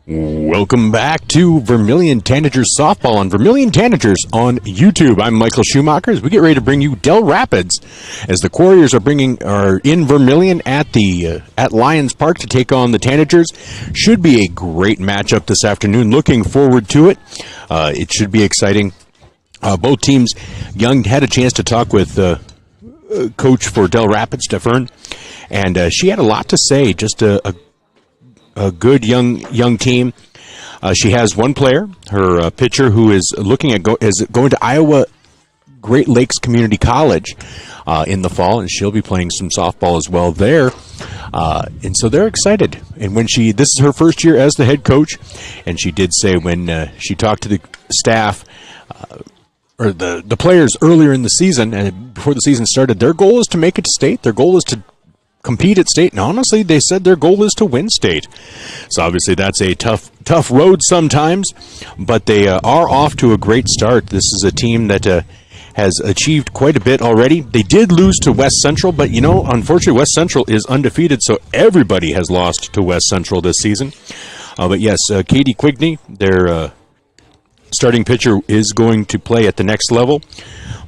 Welcome back to Vermillion Tanagers Softball on Vermillion Tanagers on YouTube. I'm Michael Schumacher as we get ready to bring you Dell Rapids as the Quarriers are in Vermillion at Lions Park to take on the Tanagers. Should be a great matchup this afternoon. Looking forward to it. It should be exciting. Both teams, Young had a chance to talk with coach for Dell Rapids, Stefan, and she had a lot to say. Just a good young team. She has one player, her pitcher, who is looking at going to Iowa Great Lakes Community College in the fall, and she'll be playing some softball as well there. And so they're excited. And this is her first year as the head coach, and she did say when she talked to the staff or the players earlier in the season and before the season started, their goal is to make it to state. Their goal is to compete at state, and honestly, they said their goal is to win state. So obviously that's a tough road sometimes, but they are off to a great start. This is a team that has achieved quite a bit already. They did lose to West Central, but unfortunately West Central is undefeated, so everybody has lost to West Central this season. But yes, Katie Quigney, their starting pitcher, is going to play at the next level.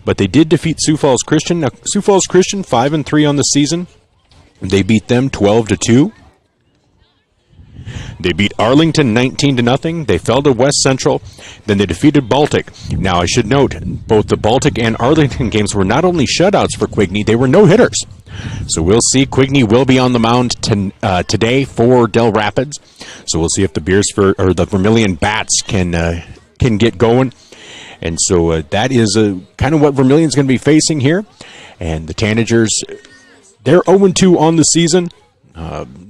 But they did defeat Sioux Falls Christian. Now, Sioux Falls Christian 5-3 on the season. They beat them 12-2. They beat Arlington 19-0. They fell to West Central. Then they defeated Baltic. Now, I should note, both the Baltic and Arlington games were not only shutouts for Quigney, they were no-hitters. So we'll see. Quigney will be on the mound today for Dell Rapids. So we'll see if the Vermillion Bats can get going. And so that is kind of what Vermillion's going to be facing here. And the Tanagers, they're 0-2 on the season,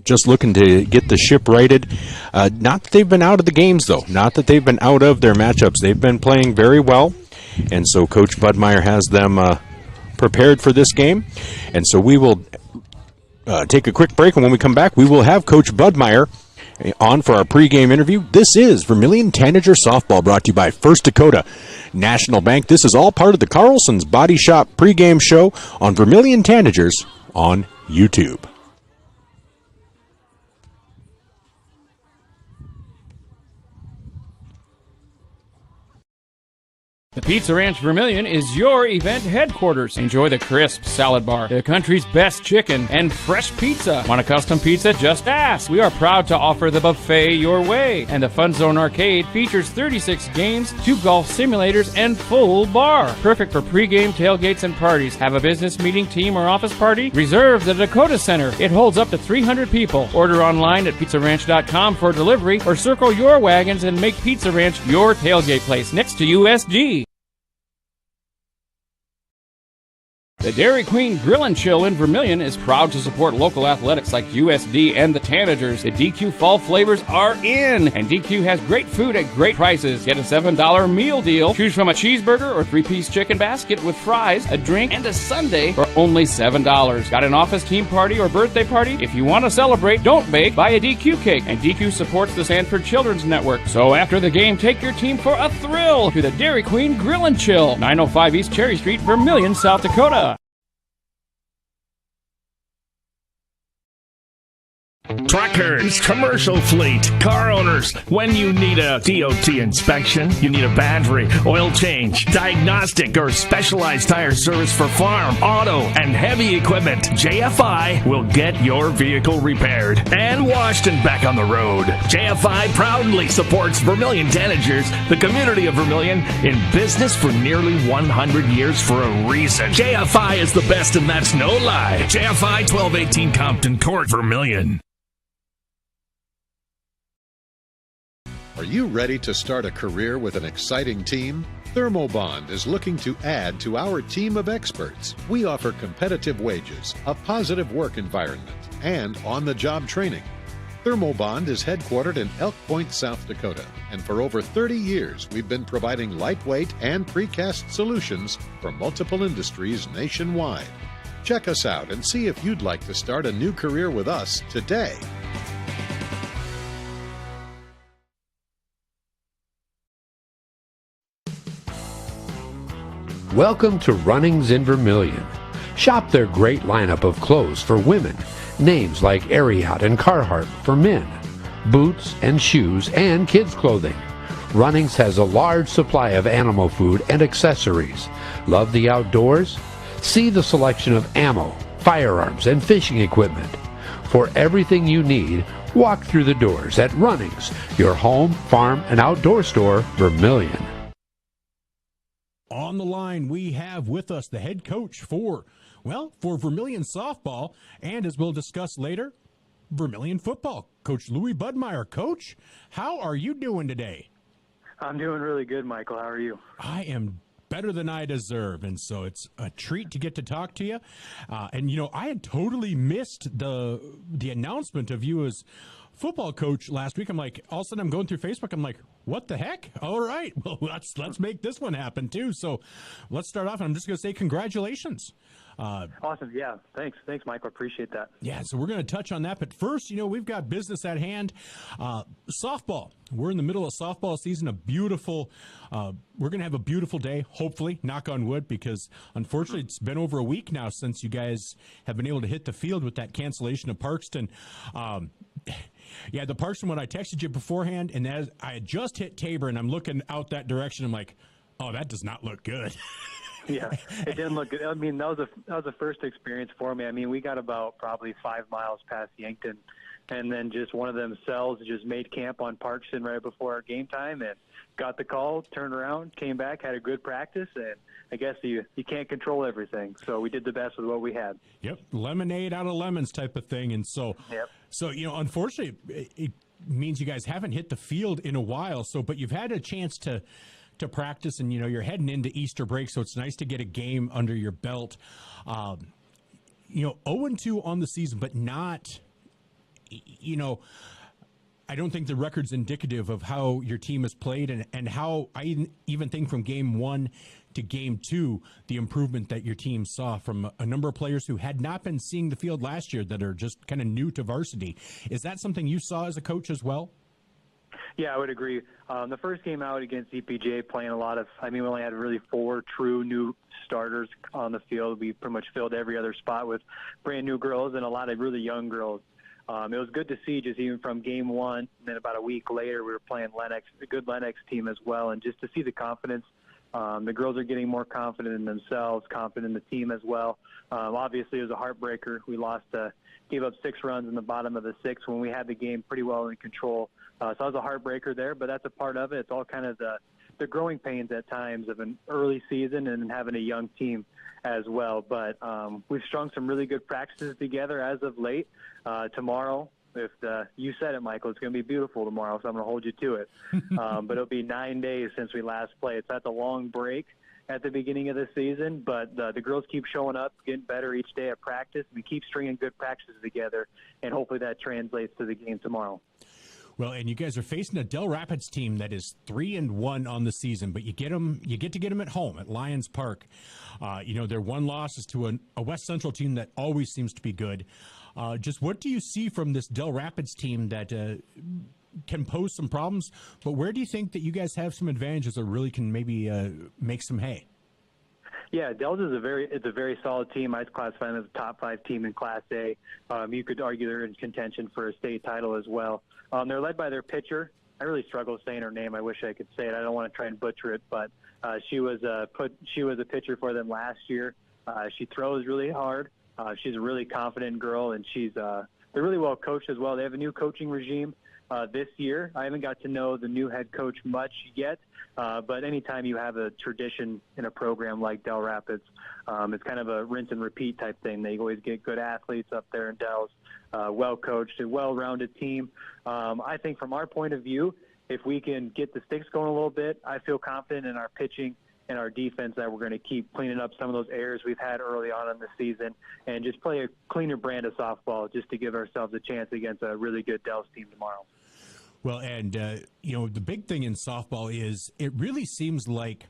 just looking to get the ship righted. Not that they've been out of the games, though. Not that they've been out of their matchups. They've been playing very well, and so Coach Budmeyer has them prepared for this game. And so we will take a quick break, and when we come back, we will have Coach Budmeyer on for our pregame interview. This is Vermillion Tanager Softball, brought to you by First Dakota National Bank. This is all part of the Carlson's Body Shop pregame show on Vermillion Tanagers on YouTube. The Pizza Ranch Vermillion is your event headquarters. Enjoy the crisp salad bar, the country's best chicken, and fresh pizza. Want a custom pizza? Just ask. We are proud to offer the buffet your way. And the Fun Zone Arcade features 36 games, 2 golf simulators, and full bar. Perfect for pregame tailgates and parties. Have a business meeting, team, or office party? Reserve the Dakota Center. It holds up to 300 people. Order online at pizzaranch.com for delivery, or circle your wagons and make Pizza Ranch your tailgate place next to USG. The Dairy Queen Grill and Chill in Vermillion is proud to support local athletics like USD and the Tanagers. The DQ Fall flavors are in, and DQ has great food at great prices. Get a $7 meal deal. Choose from a cheeseburger or 3-piece chicken basket with fries, a drink, and a sundae for only $7. Got an office team party or birthday party? If you want to celebrate, don't bake, buy a DQ cake. And DQ supports the Sanford Children's Network. So after the game, take your team for a thrill to the Dairy Queen Grill and Chill, 905 East Cherry Street, Vermillion, South Dakota. Truckers, commercial fleet, car owners, when you need a DOT inspection, you need a battery, oil change, diagnostic, or specialized tire service for farm, auto, and heavy equipment, JFI will get your vehicle repaired and washed and back on the road. JFI proudly supports Vermillion Tanagers, the community of Vermillion, in business for nearly 100 years for a reason. JFI is the best, and that's no lie. JFI 1218 Compton Court, Vermillion. Are you ready to start a career with an exciting team? Thermobond is looking to add to our team of experts. We offer competitive wages, a positive work environment, and on-the-job training. Thermobond is headquartered in Elk Point, South Dakota, and for over 30 years we've been providing lightweight and precast solutions for multiple industries nationwide. Check us out and see if you'd like to start a new career with us today. Welcome to Runnings in Vermillion. Shop their great lineup of clothes for women, names like Ariat and Carhartt for men. boots and shoes, and kids' clothing. Runnings has a large supply of animal food and accessories. Love the outdoors? See the selection of ammo, firearms, and fishing equipment. For everything you need, walk through the doors at Runnings, your home, farm, and outdoor store, Vermillion. On the line, we have with us the head coach for Vermillion softball, and as we'll discuss later, Vermillion football, Coach Louis Budmeyer. Coach, how are you doing today? I'm doing really good, Michael. How are you? I am better than I deserve, and so it's a treat to get to talk to you. I had totally missed the announcement of you as football coach last week. I'm like, all of a sudden I'm going through Facebook. I'm like, what the heck? All right, well, let's make this one happen too. So let's start off, and I'm just going to say congratulations. Awesome. Yeah. Thanks, Michael. Appreciate that. Yeah, so we're going to touch on that. But first, we've got business at hand. Softball. We're in the middle of softball season. We're going to have a beautiful day, hopefully, knock on wood, because unfortunately it's been over a week now since you guys have been able to hit the field with that cancellation of Parkston. The Parkston one, I texted you beforehand, and as I had just hit Tabor, and I'm looking out that direction, I'm like, oh, that does not look good. Yeah, it didn't look good. I mean, that was a first experience for me. I mean, we got about probably 5 miles past Yankton, and then just one of them cells just made camp on Parkston right before our game time, and got the call, turned around, came back, had a good practice, and I guess you can't control everything. So we did the best with what we had. Yep, lemonade out of lemons type of thing. And so, unfortunately, it means you guys haven't hit the field in a while. So, but you've had a chance to practice, and you're heading into Easter break, so it's nice to get a game under your belt. 0-2 on the season, but not, I don't think the record's indicative of how your team has played, and how I even think from game 1 to game 2, the improvement that your team saw from a number of players who had not been seeing the field last year that are just kind of new to varsity. Is that something you saw as a coach as well? Yeah, I would agree. The first game out against EPJ, playing we only had really 4 true new starters on the field. We pretty much filled every other spot with brand new girls and a lot of really young girls. It was good to see, just even from game 1, and then about a week later we were playing Lennox, a good Lennox team as well, and just to see the confidence. The girls are getting more confident in themselves, confident in the team as well. Obviously, it was a heartbreaker. We gave up 6 runs in the bottom of the 6th when we had the game pretty well in control. So it was a heartbreaker there, but that's a part of it. It's all kind of the growing pains at times of an early season and having a young team as well. But we've strung some really good practices together as of late. Tomorrow, you said it, Michael, it's going to be beautiful tomorrow, so I'm going to hold you to it. But it'll be 9 days since we last played. So that's a long break at the beginning of the season, but the girls keep showing up, getting better each day at practice. We keep stringing good practices together, and hopefully that translates to the game tomorrow. Well, and you guys are facing a Dell Rapids team that is 3-1 on the season, but you get to get them at home at Lions Park. Their one loss is to a West Central team that always seems to be good. Just what do you see from this Dell Rapids team that can pose some problems, but where do you think that you guys have some advantages that really can maybe make some hay? Yeah, Dell's is a very solid team. I'd classify them as a top 5 team in Class A. You could argue they're in contention for a state title as well. They're led by their pitcher. I really struggle saying her name. I wish I could say it. I don't want to try and butcher it, but she was a pitcher for them last year. She throws really hard. She's a really confident girl, and they're really well coached as well. They have a new coaching regime this year. I haven't got to know the new head coach much yet, but anytime you have a tradition in a program like Dell Rapids, it's kind of a rinse and repeat type thing. They always get good athletes up there in Dell's, well coached, a well-rounded team. I think from our point of view, if we can get the sticks going a little bit, I feel confident in our pitching and our defense that we're going to keep cleaning up some of those errors we've had early on in the season and just play a cleaner brand of softball just to give ourselves a chance against a really good Dell's team tomorrow. Well, and, the big thing in softball is it really seems like,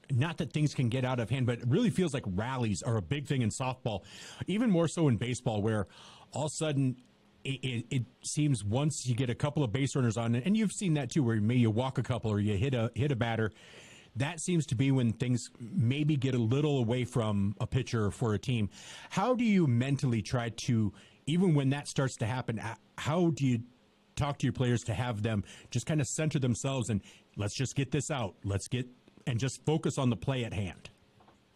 not that things can get out of hand, but it really feels like rallies are a big thing in softball, even more so in baseball, where all of a sudden it seems once you get a couple of base runners on, and you've seen that too, where maybe you walk a couple or you hit a batter, that seems to be when things maybe get a little away from a pitcher for a team. How do you mentally try to, even when that starts to happen, how do you talk to your players to have them just kind of center themselves and let's just get this out. And just focus on the play at hand?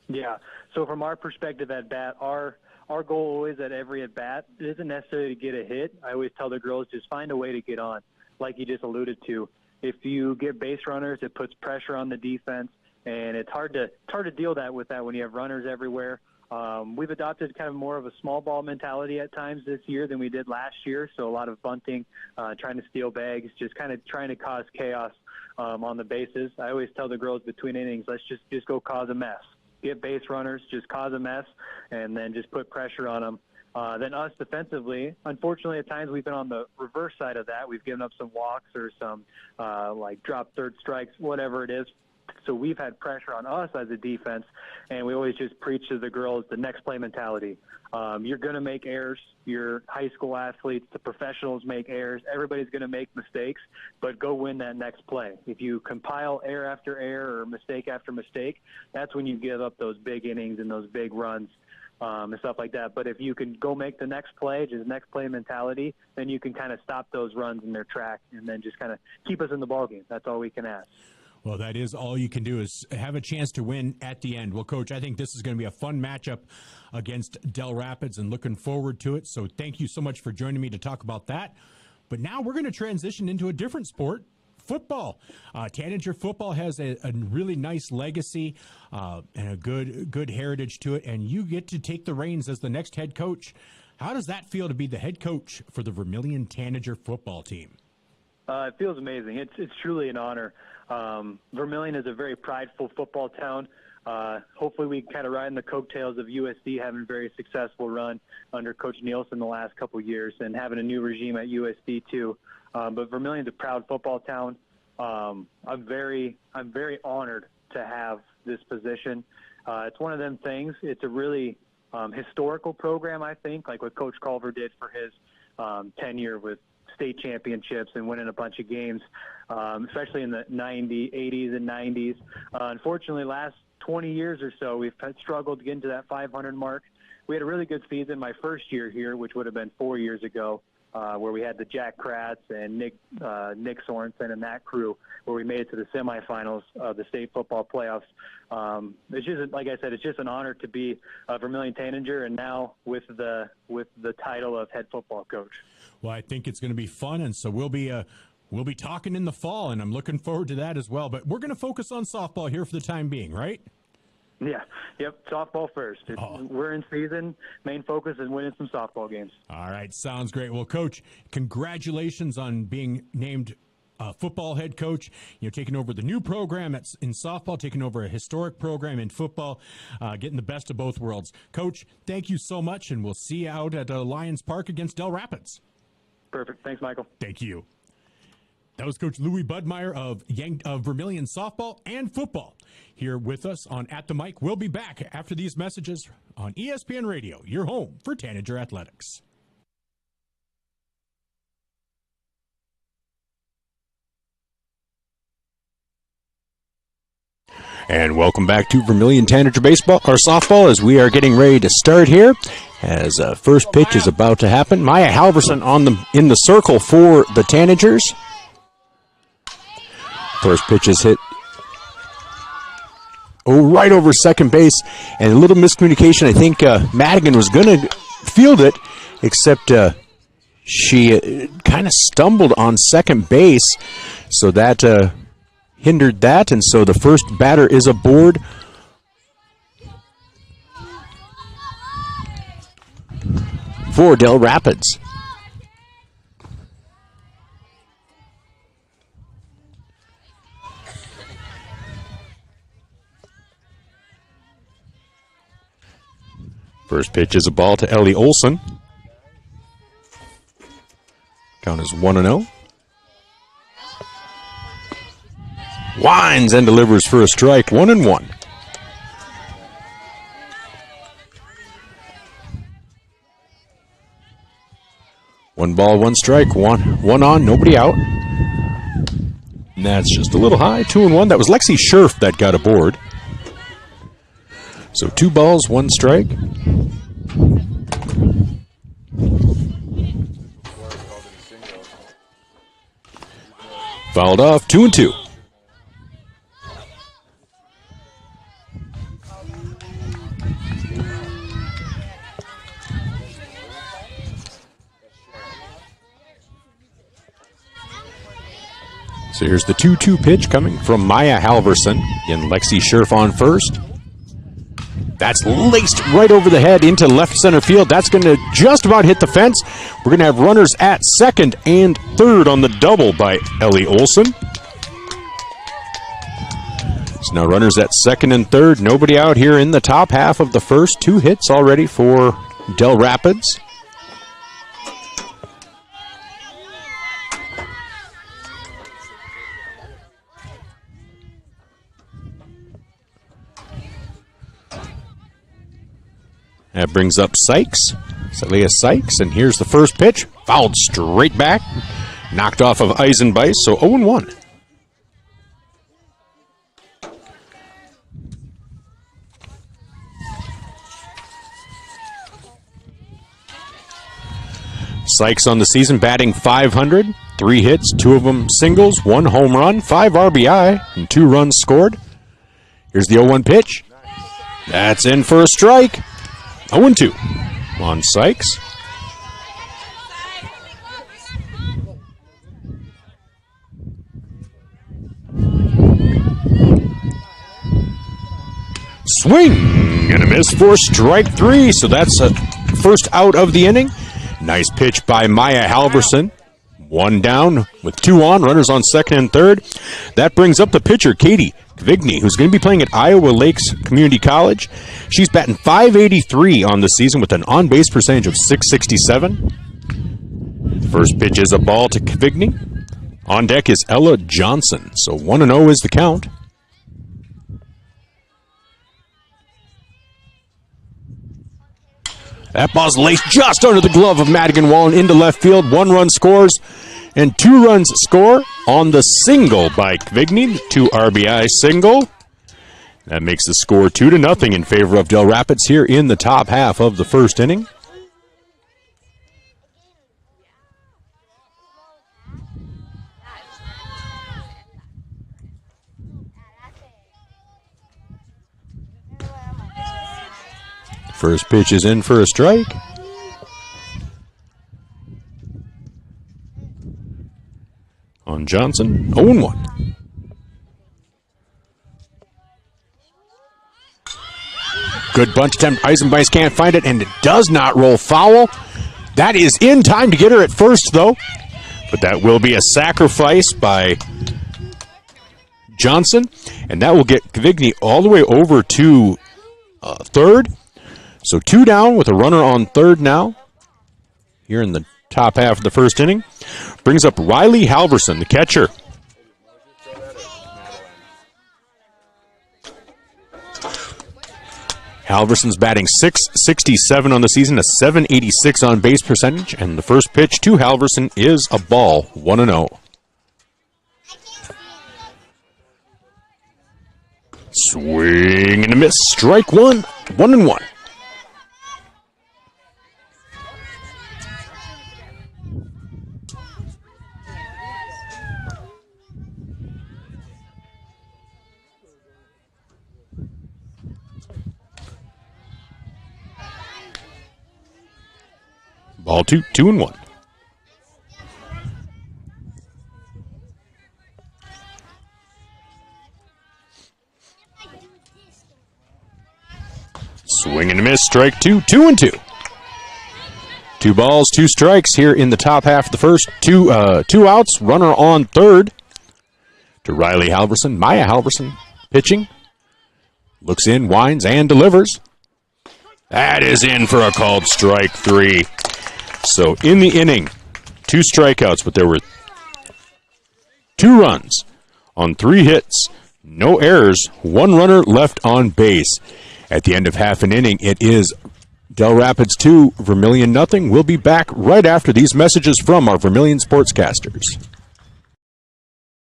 Yeah. So from our perspective at bat, our goal always at every at bat isn't necessarily to get a hit. I always tell the girls, just find a way to get on, like you just alluded to. If you get base runners, it puts pressure on the defense, and it's hard to deal with that when you have runners everywhere. We've adopted kind of more of a small ball mentality at times this year than we did last year. So a lot of bunting, trying to steal bags, just kind of trying to cause chaos on the bases. I always tell the girls between innings, let's just go cause a mess. Get base runners, just cause a mess, and then just put pressure on them. Then us defensively, unfortunately, at times we've been on the reverse side of that. We've given up some walks or some like drop third strikes, whatever it is. So we've had pressure on us as a defense, and we always just preach to the girls the next play mentality. You're going to make errors. Your high school athletes, the professionals make errors. Everybody's going to make mistakes, but go win that next play. If you compile error after error or mistake after mistake, that's when you give up those big innings and those big runs and stuff like that. But if you can go make the next play, just next play mentality, then you can kind of stop those runs in their track and then just kind of keep us in the ballgame. That's all we can ask. Well, that is all you can do, is have a chance to win at the end. Well, Coach, I think this is going to be a fun matchup against Dell Rapids and looking forward to it. So thank you so much for joining me to talk about that. But now we're going to transition into a different sport, football. Tanager football has a really nice legacy and a good heritage to it, and you get to take the reins as the next head coach. How does that feel to be the head coach for the Vermillion Tanager football team? It feels amazing. It's truly an honor. Vermillion is a very prideful football town. Hopefully we kind of ride in the coattails of USD having a very successful run under Coach Nielsen the last couple of years and having a new regime at USD too. But Vermillion's a proud football town. I'm very honored to have this position. It's one of them things. It's a really historical program, I think, like what Coach Culver did for his tenure with state championships and winning a bunch of games, especially in the 80s and 90s. Unfortunately, last 20 years or so, we've struggled to get into that 500 mark. We had a really good season my first year here, which would have been 4 years ago, where we had the Jack Kratz and Nick Sorensen and that crew, where we made it to the semifinals of the state football playoffs. It's just, like I said, it's just an honor to be a Vermillion Tanager, and now with the title of head football coach. Well, I think it's going to be fun, and so we'll be talking in the fall, and I'm looking forward to that as well. But we're going to focus on softball here for the time being, right? Yeah. Yep. Softball first. We're in season. Main focus is winning some softball games. All right. Sounds great. Well, Coach, congratulations on being named football head coach. Taking over the new program in softball, taking over a historic program in football, getting the best of both worlds. Coach, thank you so much, and we'll see you out at Lions Park against Dell Rapids. Perfect. Thanks, Michael. Thank you. That was Coach Louis Budmeyer of Vermillion softball and football here with us on At the Mic. We'll be back after these messages on ESPN Radio, your home for Tanager Athletics. And welcome back to Vermillion Tanager baseball or softball, as we are getting ready to start here. As first pitch is about to happen, Maya Halverson in the circle for the Tanagers. First pitch is hit right over second base, and a little miscommunication. I think Madigan was going to field it, except she kind of stumbled on second base, so that hindered that, and so the first batter is aboard. For Dell Rapids. First pitch is a ball to Ellie Olson. Count is 1-0. Winds and delivers for a strike, 1-1. One ball, one strike, one on, nobody out. And that's just a little high, 2-1. That was Lexi Scherf that got aboard. So 2 balls, 1 strike. Fouled off, 2-2. So here's the 2-2 pitch coming from Maya Halverson. Again, Lexi Scherf on first. That's laced right over the head into left center field. That's going to just about hit the fence. We're going to have runners at second and third on the double by Ellie Olson. So now runners at second and third. Nobody out here in the top half of the first. 2 hits already for Dell Rapids. That brings up Sykes, Celia Sykes, and here's the first pitch. Fouled straight back, knocked off of Eisenbeis, so 0-1. Sykes on the season batting .500, 3 hits, 2 of them singles, 1 home run, 5 RBI, and 2 runs scored. Here's the 0-1 pitch. That's in for a strike. 0-2 on Sykes. Swing and a miss for strike 3. So that's a first out of the inning. Nice pitch by Maya Halverson. 1 down with 2 on, runners on second and third. That brings up the pitcher, Katie Kvigny, who's going to be playing at Iowa Lakes Community College. She's batting .583 on the season with an on-base percentage of .667. First pitch is a ball to Kvigny. On deck is Ella Johnson, so 1-0 is the count. That ball's laced just under the glove of Madigan Wallen into left field. 1 run scores, and 2 runs score on the single by Kvigny. 2 RBI single. That makes the score 2-0 in favor of Dell Rapids here in the top half of the first inning. First pitch is in for a strike. On Johnson, 0-1. Good bunch attempt. Eisenbeis can't find it, and it does not roll foul. That is in time to get her at first, though. But that will be a sacrifice by Johnson, and that will get Kvigny all the way over to third. So 2 down with a runner on third now. Here in the top half of the first inning. Brings up Riley Halverson, the catcher. Halverson's batting .667 on the season, a .786 on base percentage, and the first pitch to Halverson is a ball, 1-0. Swing and a miss, strike 1, 1-1. Ball 2, 2-1. Swing and a miss, strike 2, 2-2. 2 balls, 2 strikes here in the top half of the first. Two outs, runner on third to Riley Halverson. Maya Halverson pitching. Looks in, winds, and delivers. That is in for a called strike 3. So in the inning, 2 strikeouts, but there were 2 runs on 3 hits, no errors, 1 runner left on base. At the end of half an inning, it is Dell Rapids 2, Vermillion nothing. We'll be back right after these messages from our Vermillion sportscasters.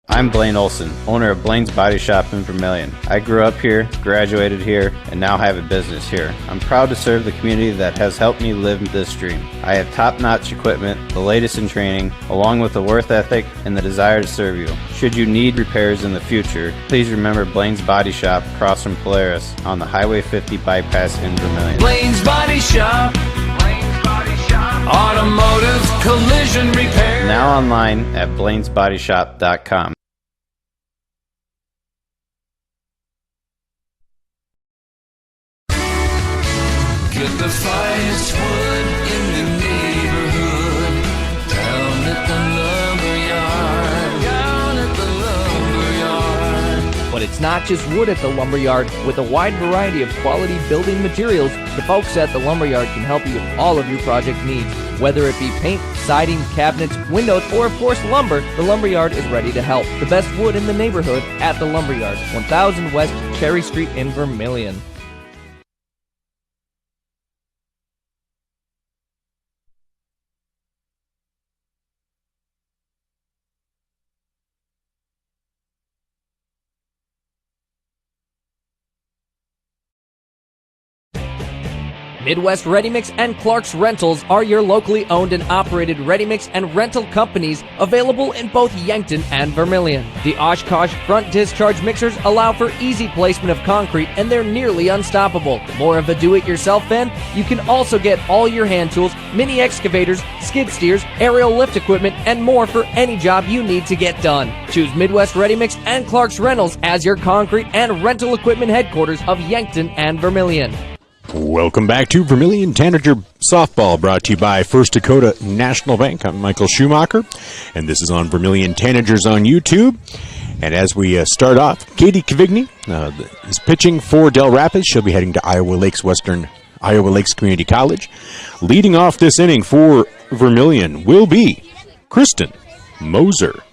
I'm Blaine Olson, owner of Blaine's Body Shop in Vermillion. I grew up here, graduated here, and now have a business here. I'm proud to serve the community that has helped me live this dream. I have top-notch equipment, the latest in training, along with a work ethic and the desire to serve you. Should you need repairs in the future, please remember Blaine's Body Shop across from Polaris on the Highway 50 bypass in Vermillion. Blaine's Body Shop. Automotive collision repair. Now online at blainesbodyshop.com. Get the finest wood in the neighborhood. Down at the lumberyard. But it's not just wood at the lumberyard. With a wide variety of quality building materials, the folks at the lumberyard can help you with all of your project needs. Whether it be paint, siding, cabinets, windows, or of course lumber, the lumberyard is ready to help. The best wood in the neighborhood at the lumberyard, 1000 West Cherry Street in Vermillion. Midwest Ready Mix and Clark's Rentals are your locally owned and operated ready mix and rental companies available in both Yankton and Vermillion. The Oshkosh front discharge mixers allow for easy placement of concrete and they're nearly unstoppable. More of a do-it-yourself fan? You can also get all your hand tools, mini excavators, skid steers, aerial lift equipment, and more for any job you need to get done. Choose Midwest Ready Mix and Clark's Rentals as your concrete and rental equipment headquarters of Yankton and Vermillion. Welcome back to Vermillion Tanager Softball, brought to you by First Dakota National Bank. I'm Michael Schumacher, and this is on Vermillion Tanagers on YouTube. And as we start off, Katie Kvigny is pitching for Dell Rapids. She'll be heading to Iowa Lakes Community College. Leading off this inning for Vermillion will be Kristen Moser.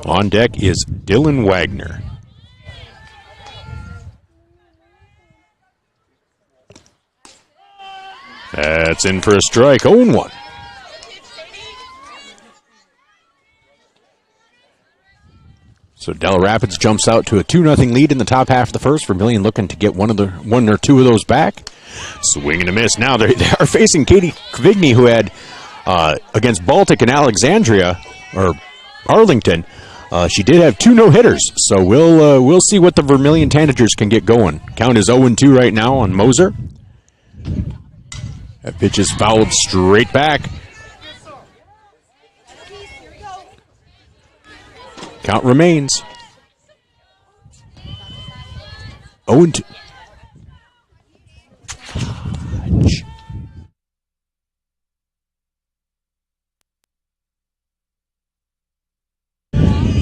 On deck is Dylan Wagner. That's in for a strike, 0-1. So Dell Rapids jumps out to a 2-0 lead in the top half of the first. Vermillion looking to get one or two of those back. Swing and a miss. Now they are facing Katie Kvigny, who had against Baltic and Alexandria or Arlington. She did have 2 no-hitters, so we'll see what the Vermillion Tanagers can get going. Count is 0-2 right now on Moser. That pitch is fouled straight back. Count remains 0-2.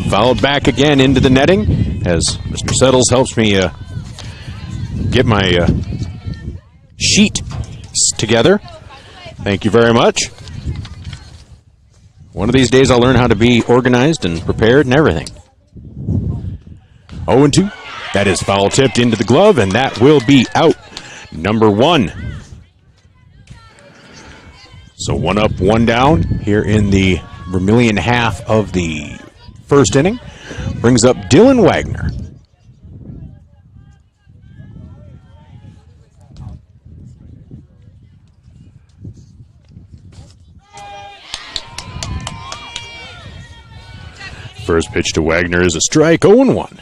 Fouled back again into the netting as Mr. Settles helps me get my sheet together. Thank you very much. One of these days I'll learn how to be organized and prepared and everything. 0-2. That is foul tipped into the glove, and that will be out. Number 1. So 1 up, 1 down here in the Vermillion half of the first inning. Brings up Dylan Wagner. First pitch to Wagner is a strike, 0-1.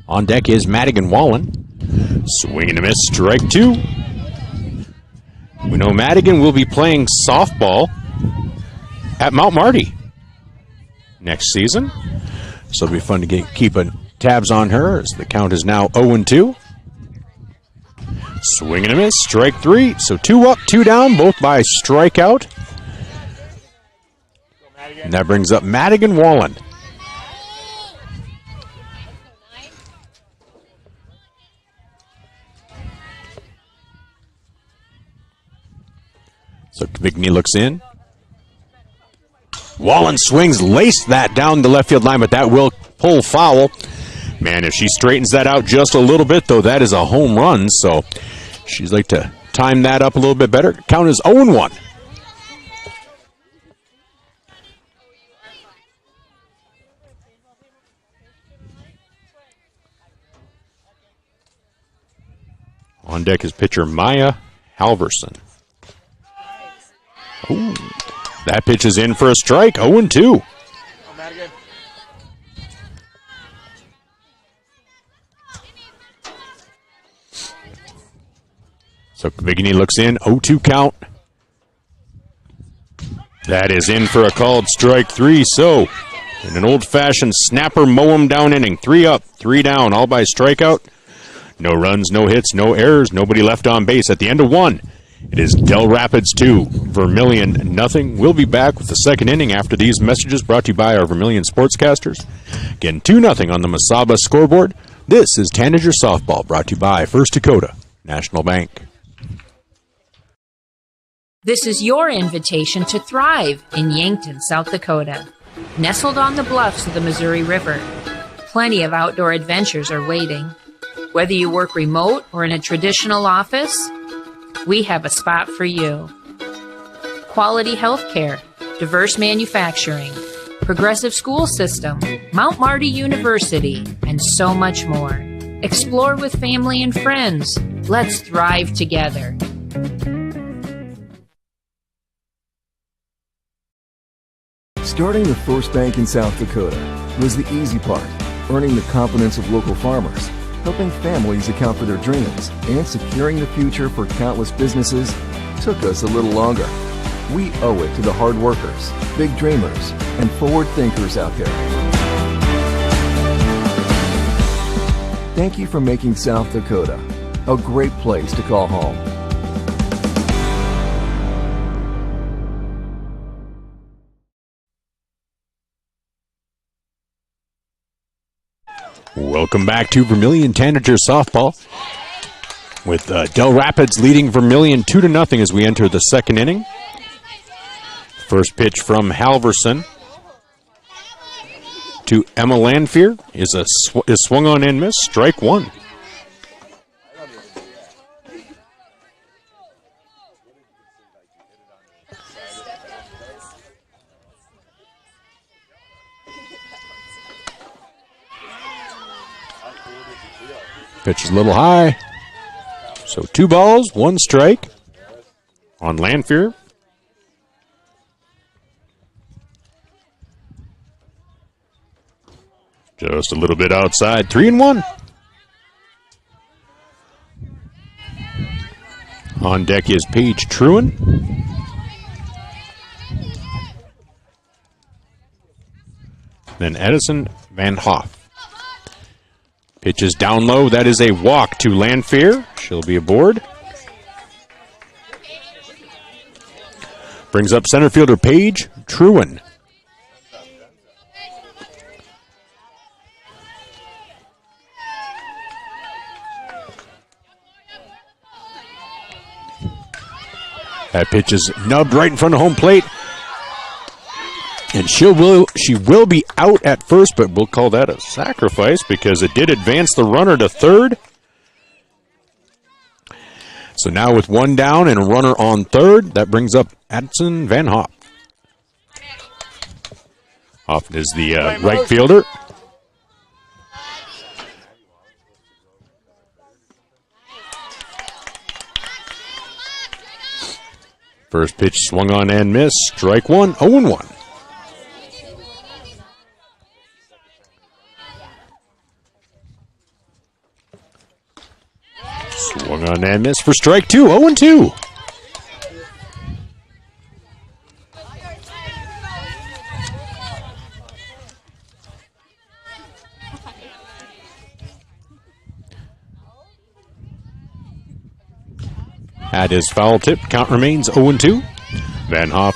On deck is Madigan Wallen. Swing and a miss, strike 2. We know Madigan will be playing softball at Mount Marty next season. So it'll be fun to keep tabs on her as the count is now 0-2. Swing and a miss, strike 3. So 2 up, 2 down, both by strikeout. And that brings up Madigan Wallen. So Kvigny looks in. Wallen swings, laced that down the left field line, but that will pull foul. Man, if she straightens that out just a little bit, though, that is a home run. So she'd like to time that up a little bit better. Count is 0-1. On deck is pitcher Maya Halverson. Ooh, that pitch is in for a strike, 0-2. So Vigney looks in, 0-2 count. That is in for a called strike 3. So in an old-fashioned snapper mow 'em down inning, 3 up, 3 down, all by strikeout. No runs, no hits, no errors, nobody left on base. At the end of 1, it is Dell Rapids 2, Vermillion nothing. We'll be back with the second inning after these messages brought to you by our Vermillion sportscasters. Again, 2-0 on the Masaba scoreboard. This is Tanager Softball, brought to you by First Dakota National Bank. This is your invitation to thrive in Yankton, South Dakota. Nestled on the bluffs of the Missouri River, plenty of outdoor adventures are waiting. Whether you work remote or in a traditional office, we have a spot for you. Quality health care, diverse manufacturing, progressive school system, Mount Marty University, and so much more. Explore with family and friends. Let's thrive together. Starting the first bank in South Dakota was the easy part, earning the confidence of local farmers, helping families account for their dreams, and securing the future for countless businesses took us a little longer. We owe it to the hard workers, big dreamers, and forward thinkers out there. Thank you for making South Dakota a great place to call home. Welcome back to Vermillion Tanager Softball, with Dell Rapids leading Vermillion 2-0 as we enter the second inning. First pitch from Halverson to Emma Lanfear is swung on and missed, strike 1. Pitch is a little high. So 2 balls, 1 strike on Lanfear. Just a little bit outside, 3-1. On deck is Paige Truen. Then Edison Van Hoff. Pitch is down low. That is a walk to Lanfear. She'll be aboard. Brings up center fielder Paige Truen. That pitch is nubbed right in front of home plate. And she will be out at first, but we'll call that a sacrifice because it did advance the runner to third. So now with 1 down and a runner on third, that brings up Edson Van Hoff. Hoff is the right fielder. First pitch swung on and missed, strike 1, 0-1. Swung on and missed for strike 2, 0-2. That is foul tip. Count remains 0-2. Van Hoff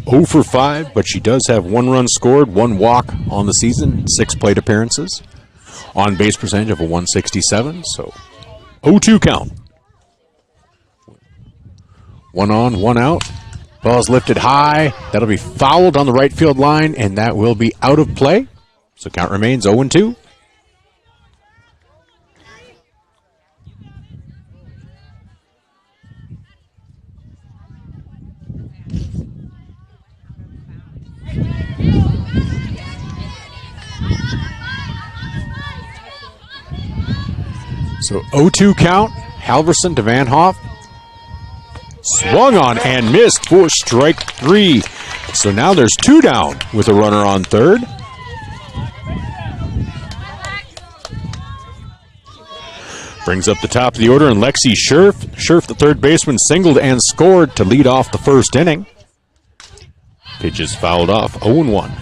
0 for 5, but she does have 1 run scored, 1 walk on the season, 6 plate appearances. On base percentage of a 167, so 0-2 count. 1 on, 1 out. Ball's lifted high. That'll be fouled on the right field line, and that will be out of play. So count remains 0-2. So 0-2 count. Halverson to Van Hoff. Swung on and missed for strike 3. So now there's 2 down with a runner on third. Brings up the top of the order, and Lexi Scherf. Scherf, the third baseman, singled and scored to lead off the first inning. Pitch is fouled off, 0-1.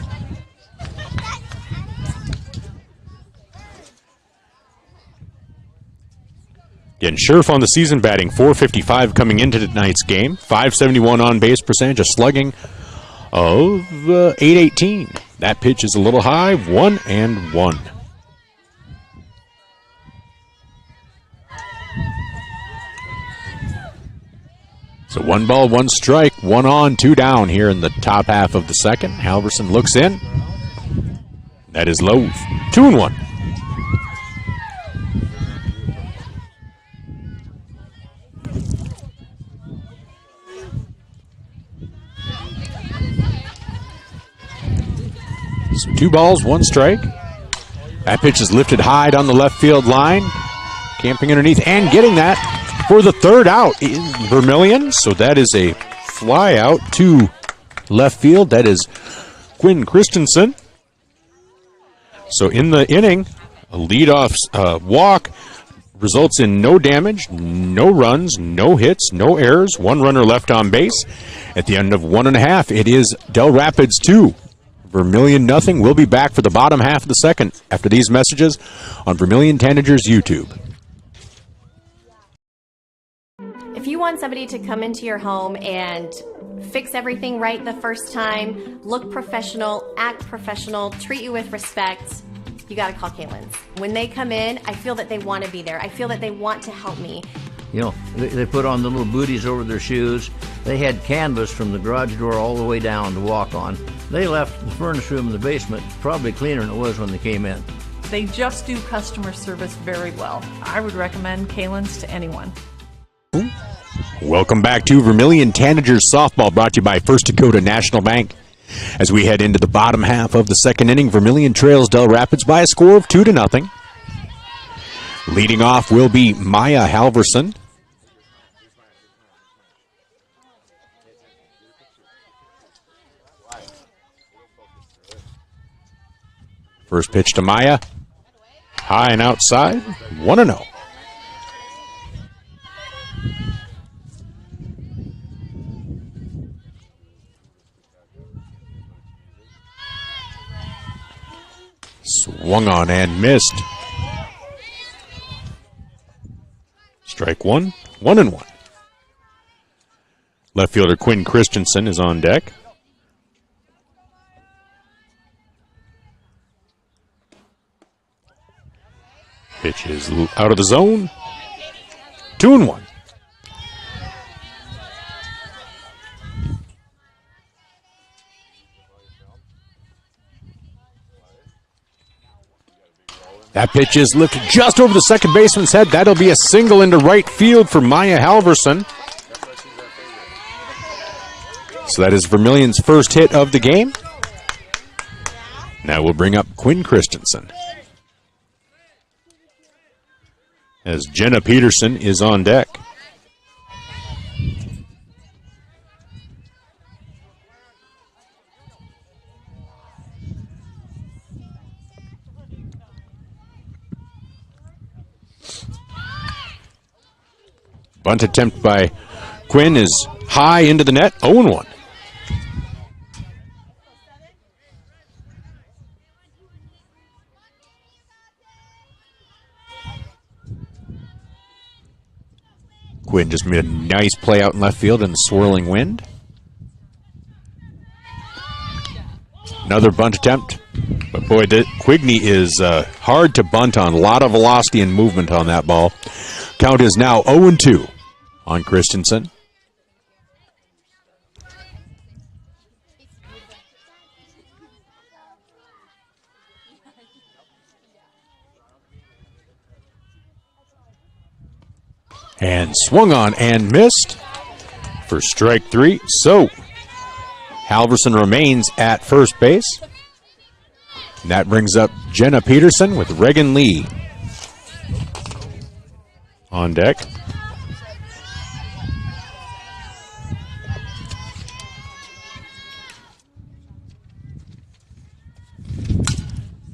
Again, Scherf on the season, batting .455 coming into tonight's game. .571 on base percentage, a slugging of .818. That pitch is a little high, 1-1. So 1 ball, 1 strike, 1 on, 2 down here in the top half of the second. Halverson looks in. That is low, 2-1. So 2 balls, 1 strike. That pitch is lifted high down the left field line. Camping underneath and getting that for the third out is Vermillion. So that is a fly out to left field. That is Quinn Christensen. So in the inning, a leadoff walk results in no damage, no runs, no hits, no errors. 1 runner left on base. At the end of 1.5, it is Dell Rapids 2. Vermillion nothing. We'll be back for the bottom half of the second after these messages on Vermillion Tanagers YouTube. If you want somebody to come into your home and fix everything right the first time, look professional, act professional, treat you with respect, you got to call Kaylin's. When they come in, I feel that they want to be there. I feel that they want to help me. You know, they put on the little booties over their shoes. They had canvas from the garage door all the way down to walk on. They left the furnace room in the basement probably cleaner than it was when they came in. They just do customer service very well. I would recommend Kaylin's to anyone. Welcome back to Vermillion Tanagers Softball, brought to you by First Dakota National Bank. As we head into the bottom half of the second inning, Vermillion trails Dell Rapids by a score of 2-0. Leading off will be Maya Halverson. First pitch to Maya. High and outside. 1-0. Swung on and missed. Strike 1. 1-1. Left fielder Quinn Christensen is on deck. Pitch is out of the zone. 2-1. That pitch is lifted just over the second baseman's head. That'll be a single into right field for Maya Halverson. So that is Vermillion's first hit of the game. Now we'll bring up Quinn Christensen, as Jenna Peterson is on deck. Bunt attempt by Quinn is high into the net, 0-1. Quinn just made a nice play out in left field in the swirling wind. Another bunt attempt. But boy, Quigney is hard to bunt on. A lot of velocity and movement on that ball. Count is now 0-2 on Christensen. And swung on and missed for strike 3. So Halverson remains at first base. And that brings up Jenna Peterson with Reagan Lee on deck.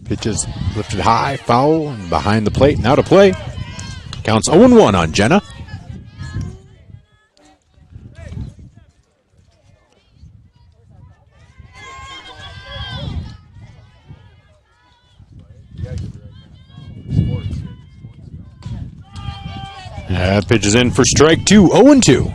Pitches lifted high, foul, and behind the plate. Now to play. Counts 0-1 on Jenna. Pitches in for strike 2, 0-2.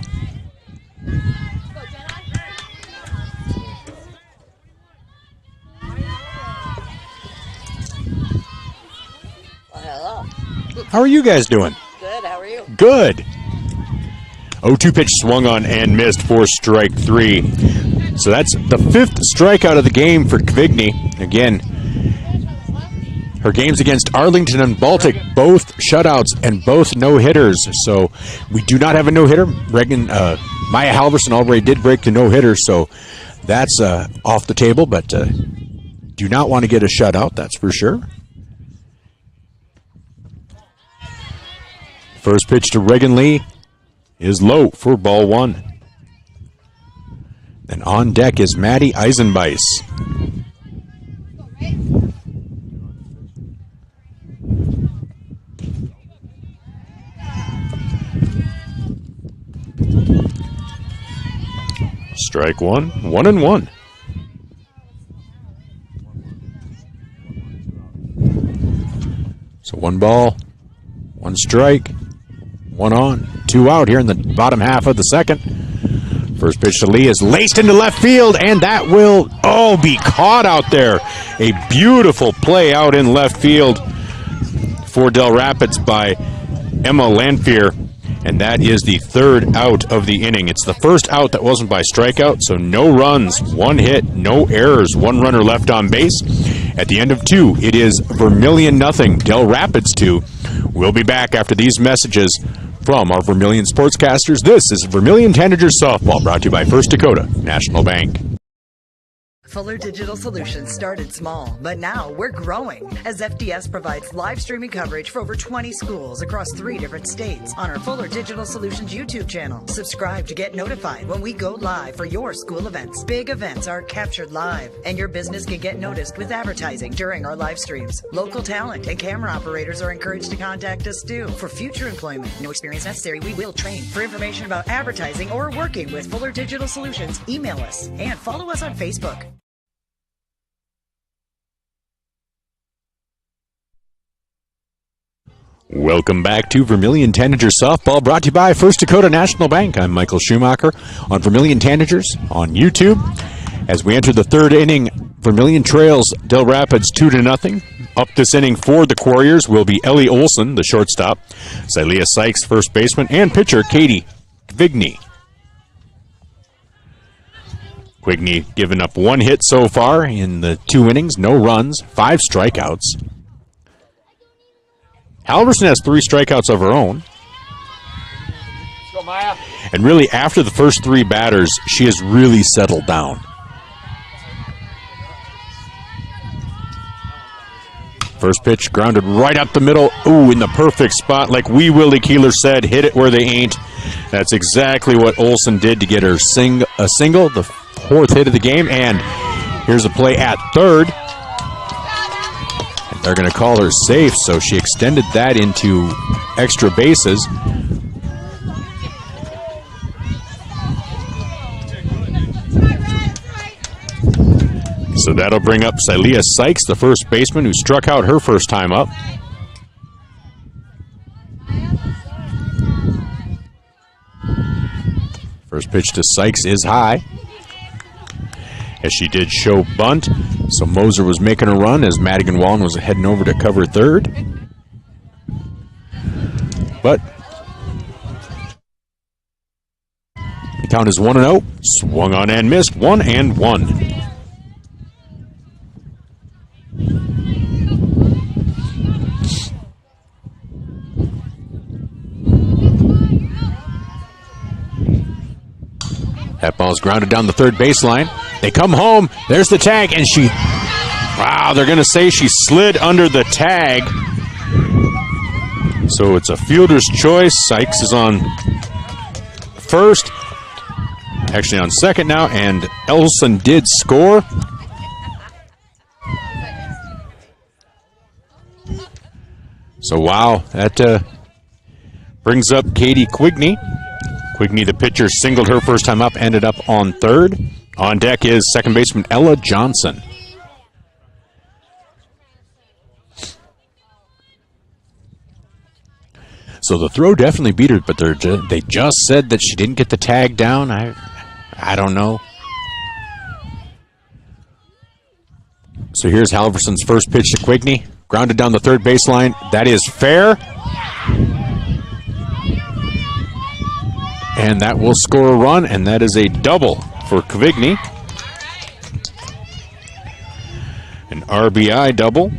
How are you guys doing? Good, how are you? Good. 0-2 pitch swung on and missed for strike 3. So that's the 5th strikeout of the game for Kvigny. Again, her games against Arlington and Baltic, both shutouts and both no-hitters. So we do not have a no-hitter. Maya Halverson already did break the no-hitter, so that's off the table, but do not want to get a shutout, that's for sure. First pitch to Reagan Lee is low for ball 1. Then on deck is Maddie Eisenbeis. Strike 1, 1-1. So 1 ball, 1 strike. 1 on, 2 out here in the bottom half of the second. First pitch to Lee is laced into left field, and that will, be caught out there. A beautiful play out in left field for Dell Rapids by Emma Lanfear, and that is the 3rd out of the inning. It's the first out that wasn't by strikeout, so no runs, 1 hit, no errors, 1 runner left on base. At the end of 2, it is Vermillion 0, Dell Rapids 2. We'll be back after these messages from our Vermillion sportscasters. This is Vermillion Tanagers Softball, brought to you by First Dakota National Bank. Fuller Digital Solutions started small, but now we're growing as FDS provides live streaming coverage for over 20 schools across 3 different states on our Fuller Digital Solutions YouTube channel. Subscribe to get notified when we go live for your school events. Big events are captured live, and your business can get noticed with advertising during our live streams. Local talent and camera operators are encouraged to contact us too. For future employment, no experience necessary, we will train. For information about advertising or working with Fuller Digital Solutions, email us and follow us on Facebook. Welcome back to Vermillion Tanagers Softball, brought to you by First Dakota National Bank. I'm Michael Schumacher on Vermillion Tanagers on YouTube. As we enter the 3rd inning, Vermillion trails Dell Rapids 2-0. Up this inning for the Quarriers will be Ellie Olson, the shortstop, Silia Sykes, first baseman, and pitcher Katie Kvigny. Kvigny given up 1 hit so far in the 2 innings, no runs, 5 strikeouts. Halverson has 3 strikeouts of her own. Let's go, Maya. And really, after the first 3 batters, she has really settled down. First pitch grounded right up the middle. Ooh, in the perfect spot. Like Wee Willie Keeler said, hit it where they ain't. That's exactly what Olson did to get her a single, the 4th hit of the game. And here's a play at third. They're going to call her safe, so she extended that into extra bases. So that'll bring up Silia Sykes, the first baseman, who struck out her first time up. First pitch to Sykes is high, as she did show bunt. So Moser was making a run as Madigan Wallen was heading over to cover third. But the count is 1-0. Swung on and missed. 1-1. That ball's grounded down the third baseline. They come home. There's the tag, and she... Wow, they're going to say she slid under the tag. So it's a fielder's choice. Sykes is on first. Actually on second now, and Elson did score. So, wow, that brings up Katie Quigney. Quigney, the pitcher, singled her first time up, ended up on third. On deck is second baseman Ella Johnson. So the throw definitely beat her, but they just said that she didn't get the tag down. I don't know. So here's Halverson's first pitch to Quigney. Grounded down the third baseline. That is fair. And that will score a run, and that is a double for Quigney. An RBI double.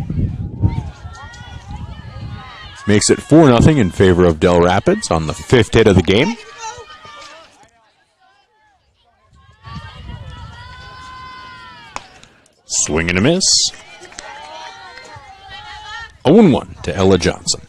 Makes it 4-0 in favor of Dell Rapids on the fifth hit of the game. Swing and a miss. 0-1 to Ella Johnson.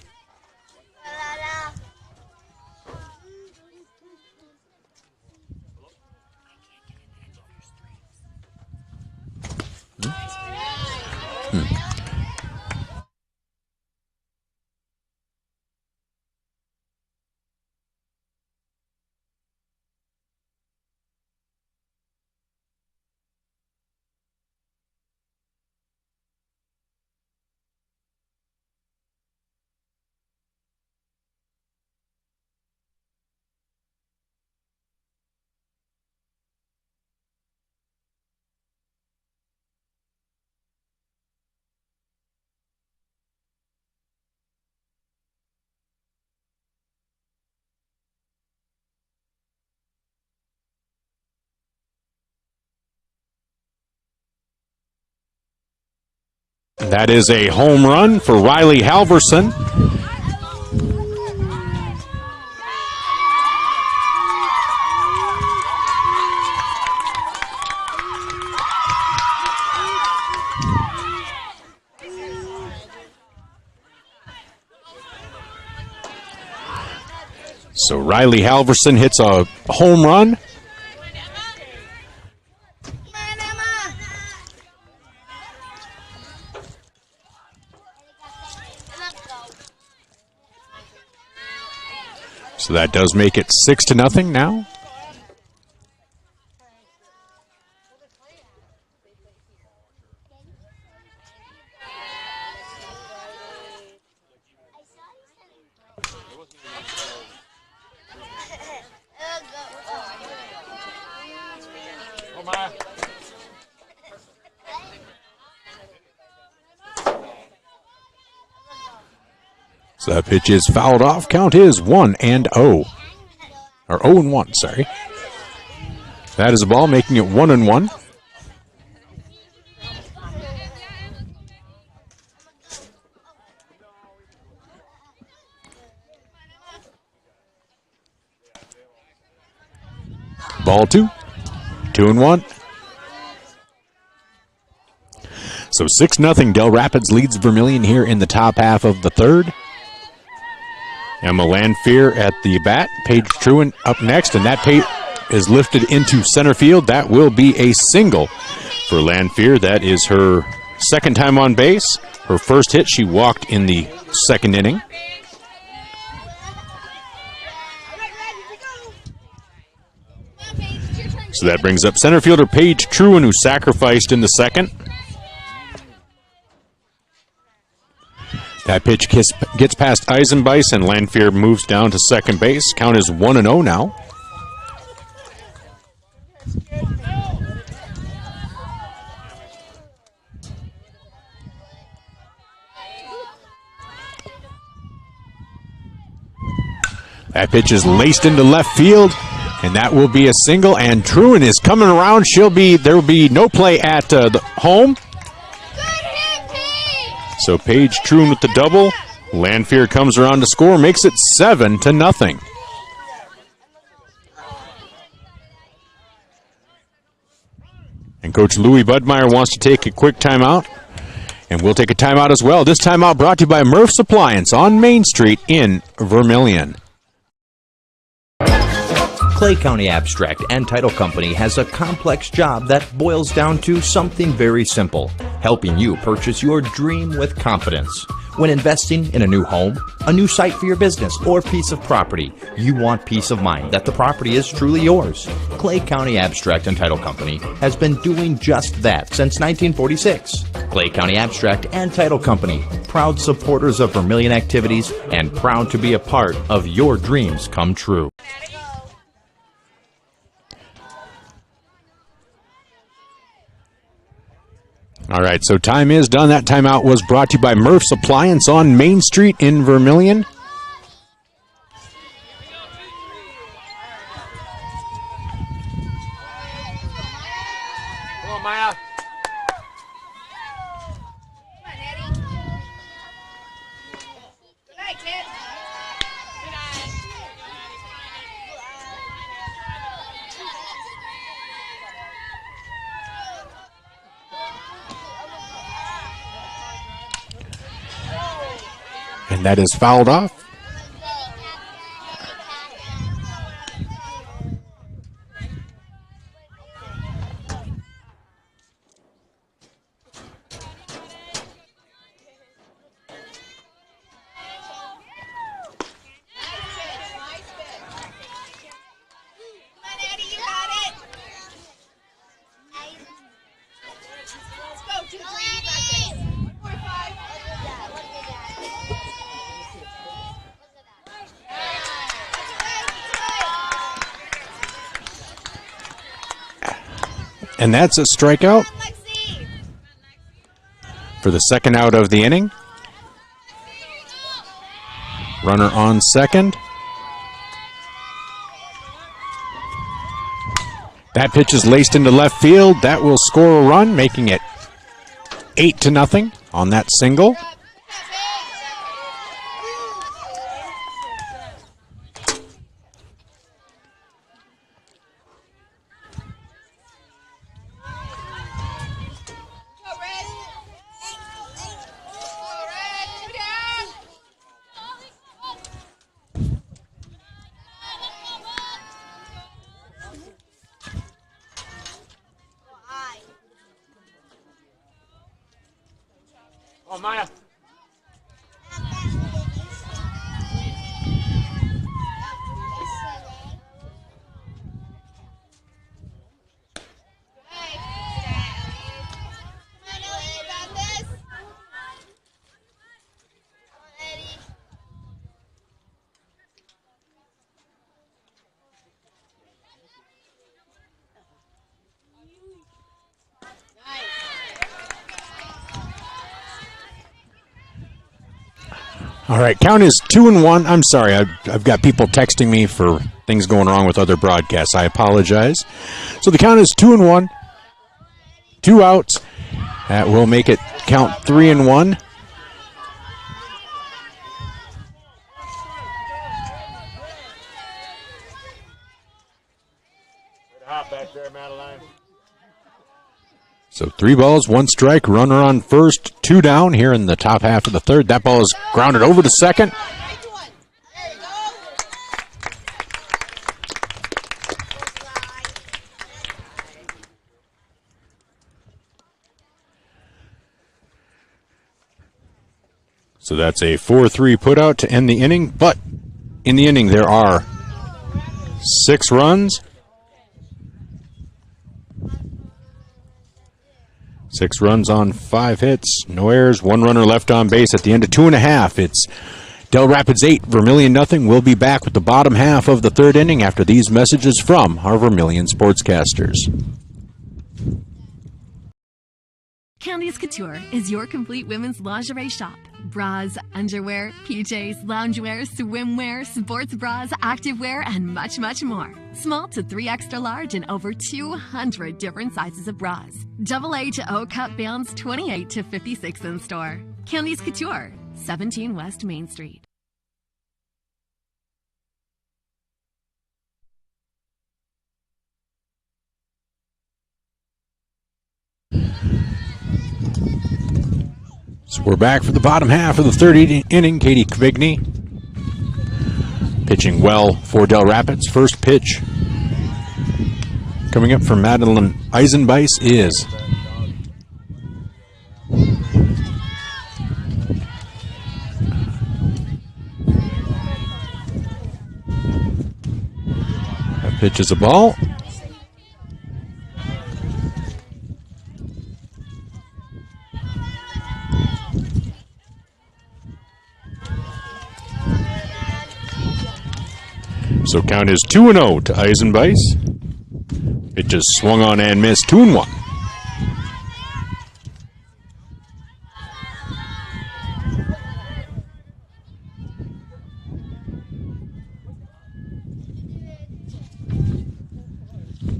That is a home run for Riley Halverson. So Riley Halverson hits a home run. So that does make it 6-0 now. So that pitch is fouled off. Count is 1-0. Or 0-1, sorry. That is a ball, making it 1-1. Ball 2. 2-1. So 6-0. Dell Rapids leads Vermillion here in the top half of the third. Emma Lanfear at the bat. Paige Truin up next, and that is lifted into center field. That will be a single for Lanfear. That is her second time on base. Her first hit, she walked in the second inning. So that brings up center fielder Paige Truin, who sacrificed in the second. That pitch gets past Eisenbeis, and Lanfear moves down to second base. Count is 1-0 now. That pitch is laced into left field, and that will be a single. And Truin is coming around. There will be no play at the home. So Paige Truin with the double. Lanfear comes around to score, makes it 7-0. And Coach Louis Budmeyer wants to take a quick timeout. And we'll take a timeout as well. This timeout brought to you by Murph's Appliance on Main Street in Vermillion. Clay County Abstract and Title Company has a complex job that boils down to something very simple, helping you purchase your dream with confidence. When investing in a new home, a new site for your business, or piece of property, you want peace of mind that the property is truly yours. Clay County Abstract and Title Company has been doing just that since 1946. Clay County Abstract and Title Company, proud supporters of Vermillion activities and proud to be a part of your dreams come true. All right, so time is done. That timeout was brought to you by Murph's Appliance on Main Street in Vermillion. Come on, Maya. And that is fouled off. And that's a strikeout for the second out of the inning. Runner on second. That pitch is laced into left field. That will score a run, making it 8-0 on that single. Oh, Maya. All right, count is 2-1. I'm sorry, I've got people texting me for things going wrong with other broadcasts. I apologize. So the count is 2-1. 2 outs. That will make it count 3-1. Back there, Madeline. So 3 balls, 1 strike, runner on first, 2 down here in the top half of the third. That ball is grounded over to second. So that's a 4-3 putout to end the inning, but in the inning there are 6 runs. 6 runs on 5 hits, no errors, 1 runner left on base at the end of 2.5. It's Dell Rapids 8, Vermillion nothing. We'll be back with the bottom half of the third inning after these messages from our Vermillion sportscasters. Candice Couture is your complete women's lingerie shop. Bras, underwear, PJs, loungewear, swimwear, sports bras, activewear, and much, much more. Small to 3 extra large and over 200 different sizes of bras. AA to O cup bands 28 to 56 in store. Candice Couture, 17 West Main Street. So we're back for the bottom half of the third inning. Katie Quigney pitching well for Dell Rapids. First pitch coming up from Madeline Eisenbeis is that pitch is a ball. So count is 2-0 to Eisenbeis. It just swung on and missed. 2-1.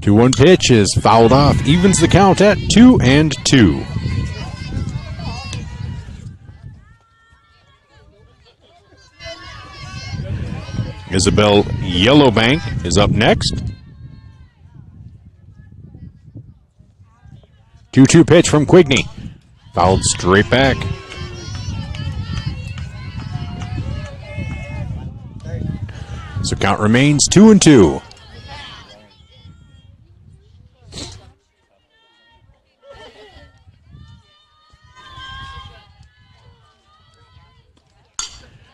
Two-one pitch is fouled off. Evens the count at 2-2. Isabel Yellowbank is up next. 2-2 pitch from Quigney. Fouled straight back. So count remains 2-2.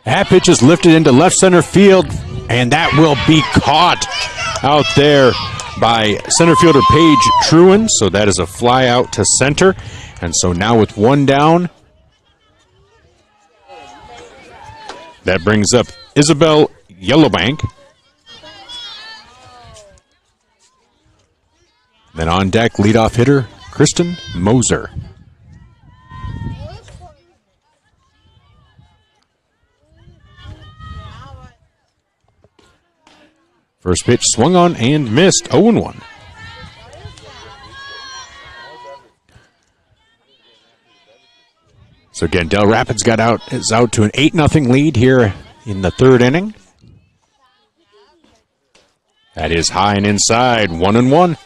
That pitch is lifted into left center field, and that will be caught out there by center fielder Paige Truin. So that is a fly out to center. And so now with one down, that brings up Isabel Yellowbank. Then on deck, leadoff hitter Kristen Moser. First pitch swung on and missed. 0-1. So again, Dell Rapids is out to an 8-0 lead here in the third inning. That is high and inside. 1-1.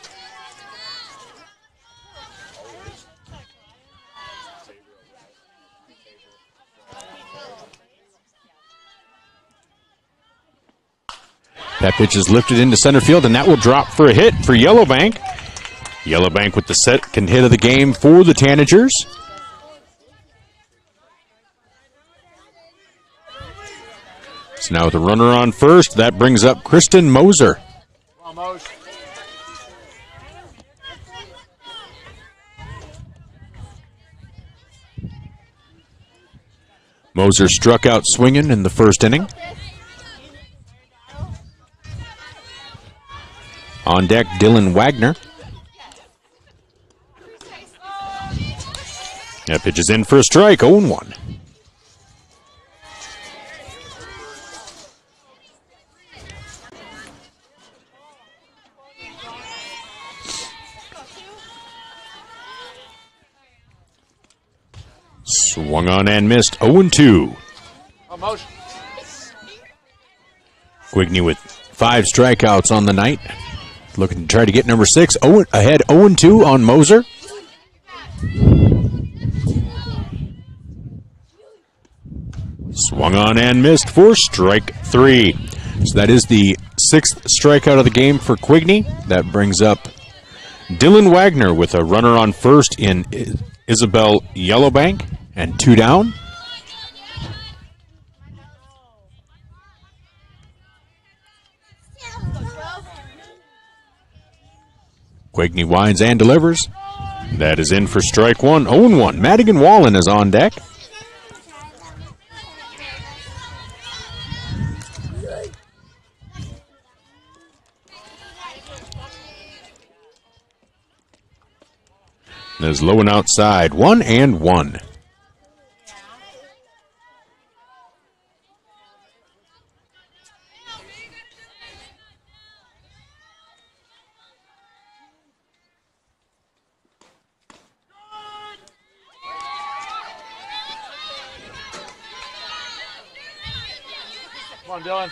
That pitch is lifted into center field, and that will drop for a hit for Yellowbank. Yellowbank with the second hit of the game for the Tanagers. So now with a runner on first, that brings up Kristen Moser. Moser struck out swinging in the first inning. On deck, Dylan Wagner. That pitch is in for a strike, 0-1. Swung on and missed, 0-2. Quigney with 5 strikeouts on the night. Looking to try to get number 6. Ahead 0-2 on Moser. Swung on and missed for strike 3. So that is the 6th strikeout of the game for Quigney. That brings up Dylan Wagner with a runner on first in Isabel Yellowbank. And 2 down. Quigney winds and delivers. That is in for strike 1. 0-1. Madigan Wallen is on deck. There's low and outside. 1-1. Come on, Dylan.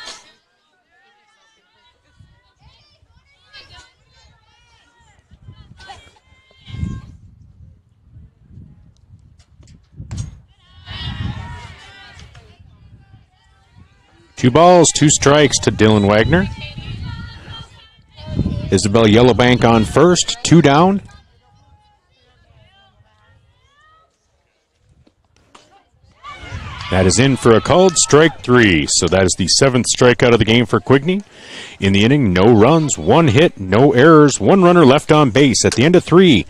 2 balls, 2 strikes to Dylan Wagner. Isabel Yellowbank on first, 2 down. That is in for a called strike 3. So that is the 7th strikeout of the game for Quigney. In the inning, no runs, 1 hit, no errors, 1 runner left on base. At the end of 3,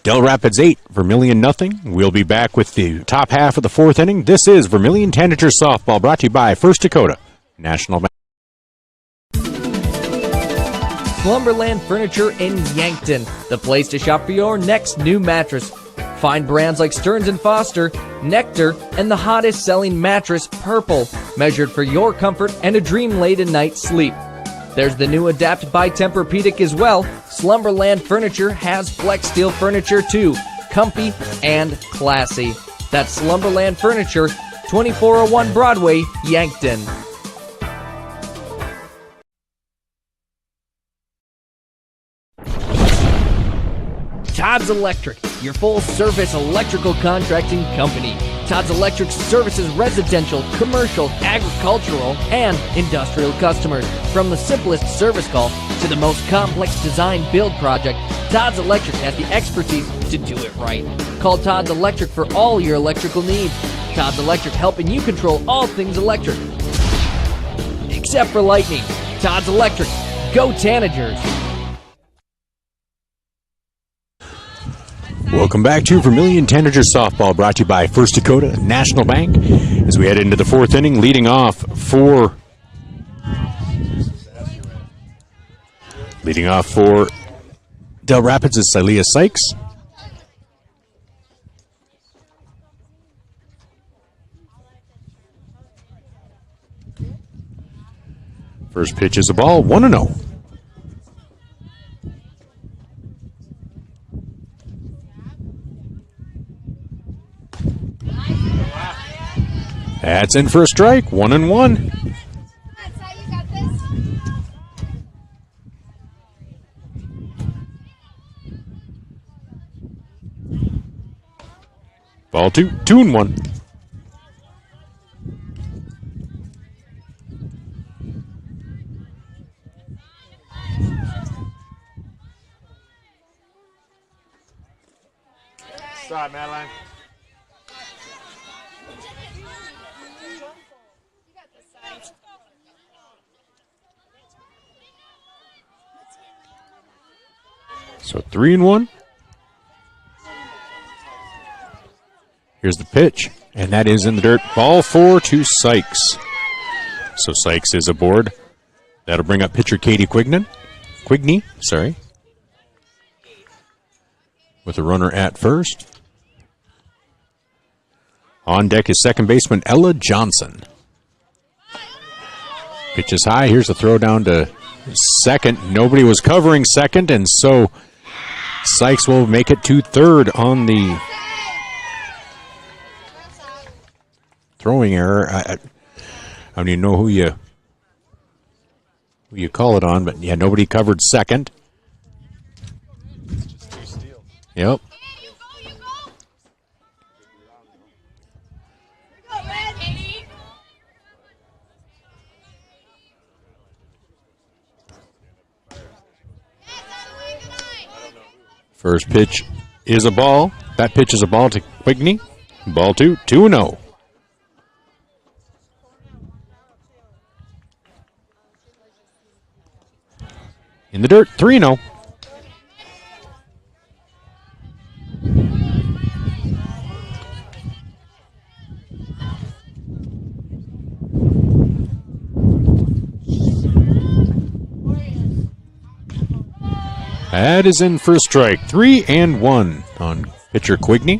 Dell Rapids 8, Vermillion nothing. We'll be back with the top half of the 4th inning. This is Vermillion Tanagers Softball, brought to you by First Dakota National Bank. Slumberland Furniture in Yankton, the place to shop for your next new mattress. Find brands like Stearns & Foster, Nectar, and the hottest selling mattress, Purple, measured for your comfort and a dream-laden night's sleep. There's the new Adapt by Tempur-Pedic as well. Slumberland Furniture has Flex Steel furniture too, comfy and classy. That's Slumberland Furniture, 2401 Broadway, Yankton. Todd's Electric, your full-service electrical contracting company. Todd's Electric services residential, commercial, agricultural, and industrial customers. From the simplest service call to the most complex design build project, Todd's Electric has the expertise to do it right. Call Todd's Electric for all your electrical needs. Todd's Electric, helping you control all things electric. Except for lightning. Todd's Electric. Go Tanagers! Welcome back to Vermillion Tanagers Softball, brought to you by First Dakota National Bank. As we head into the 4th inning, leading off for Dell Rapids is Silia Sykes. First pitch is a ball, 1-0. That's in for a strike, 1-1. Ball 2, 2-1. Stop, Madeline. So 3-1. Here's the pitch, and that is in the dirt. Ball 4 to Sykes. So Sykes is aboard. That'll bring up pitcher Katie Quigney, with a runner at first. On deck is second baseman Ella Johnson. Pitch is high. Here's a throw down to second. Nobody was covering second, and so Sykes will make it to third on the throwing error. I don't even know who you call it on, but yeah, nobody covered second. Yep. First pitch is a ball. That pitch is a ball to Quigney. Ball 2, 2-0. In the dirt, 3-0. That is in for a strike. 3-1 on pitcher Quigney.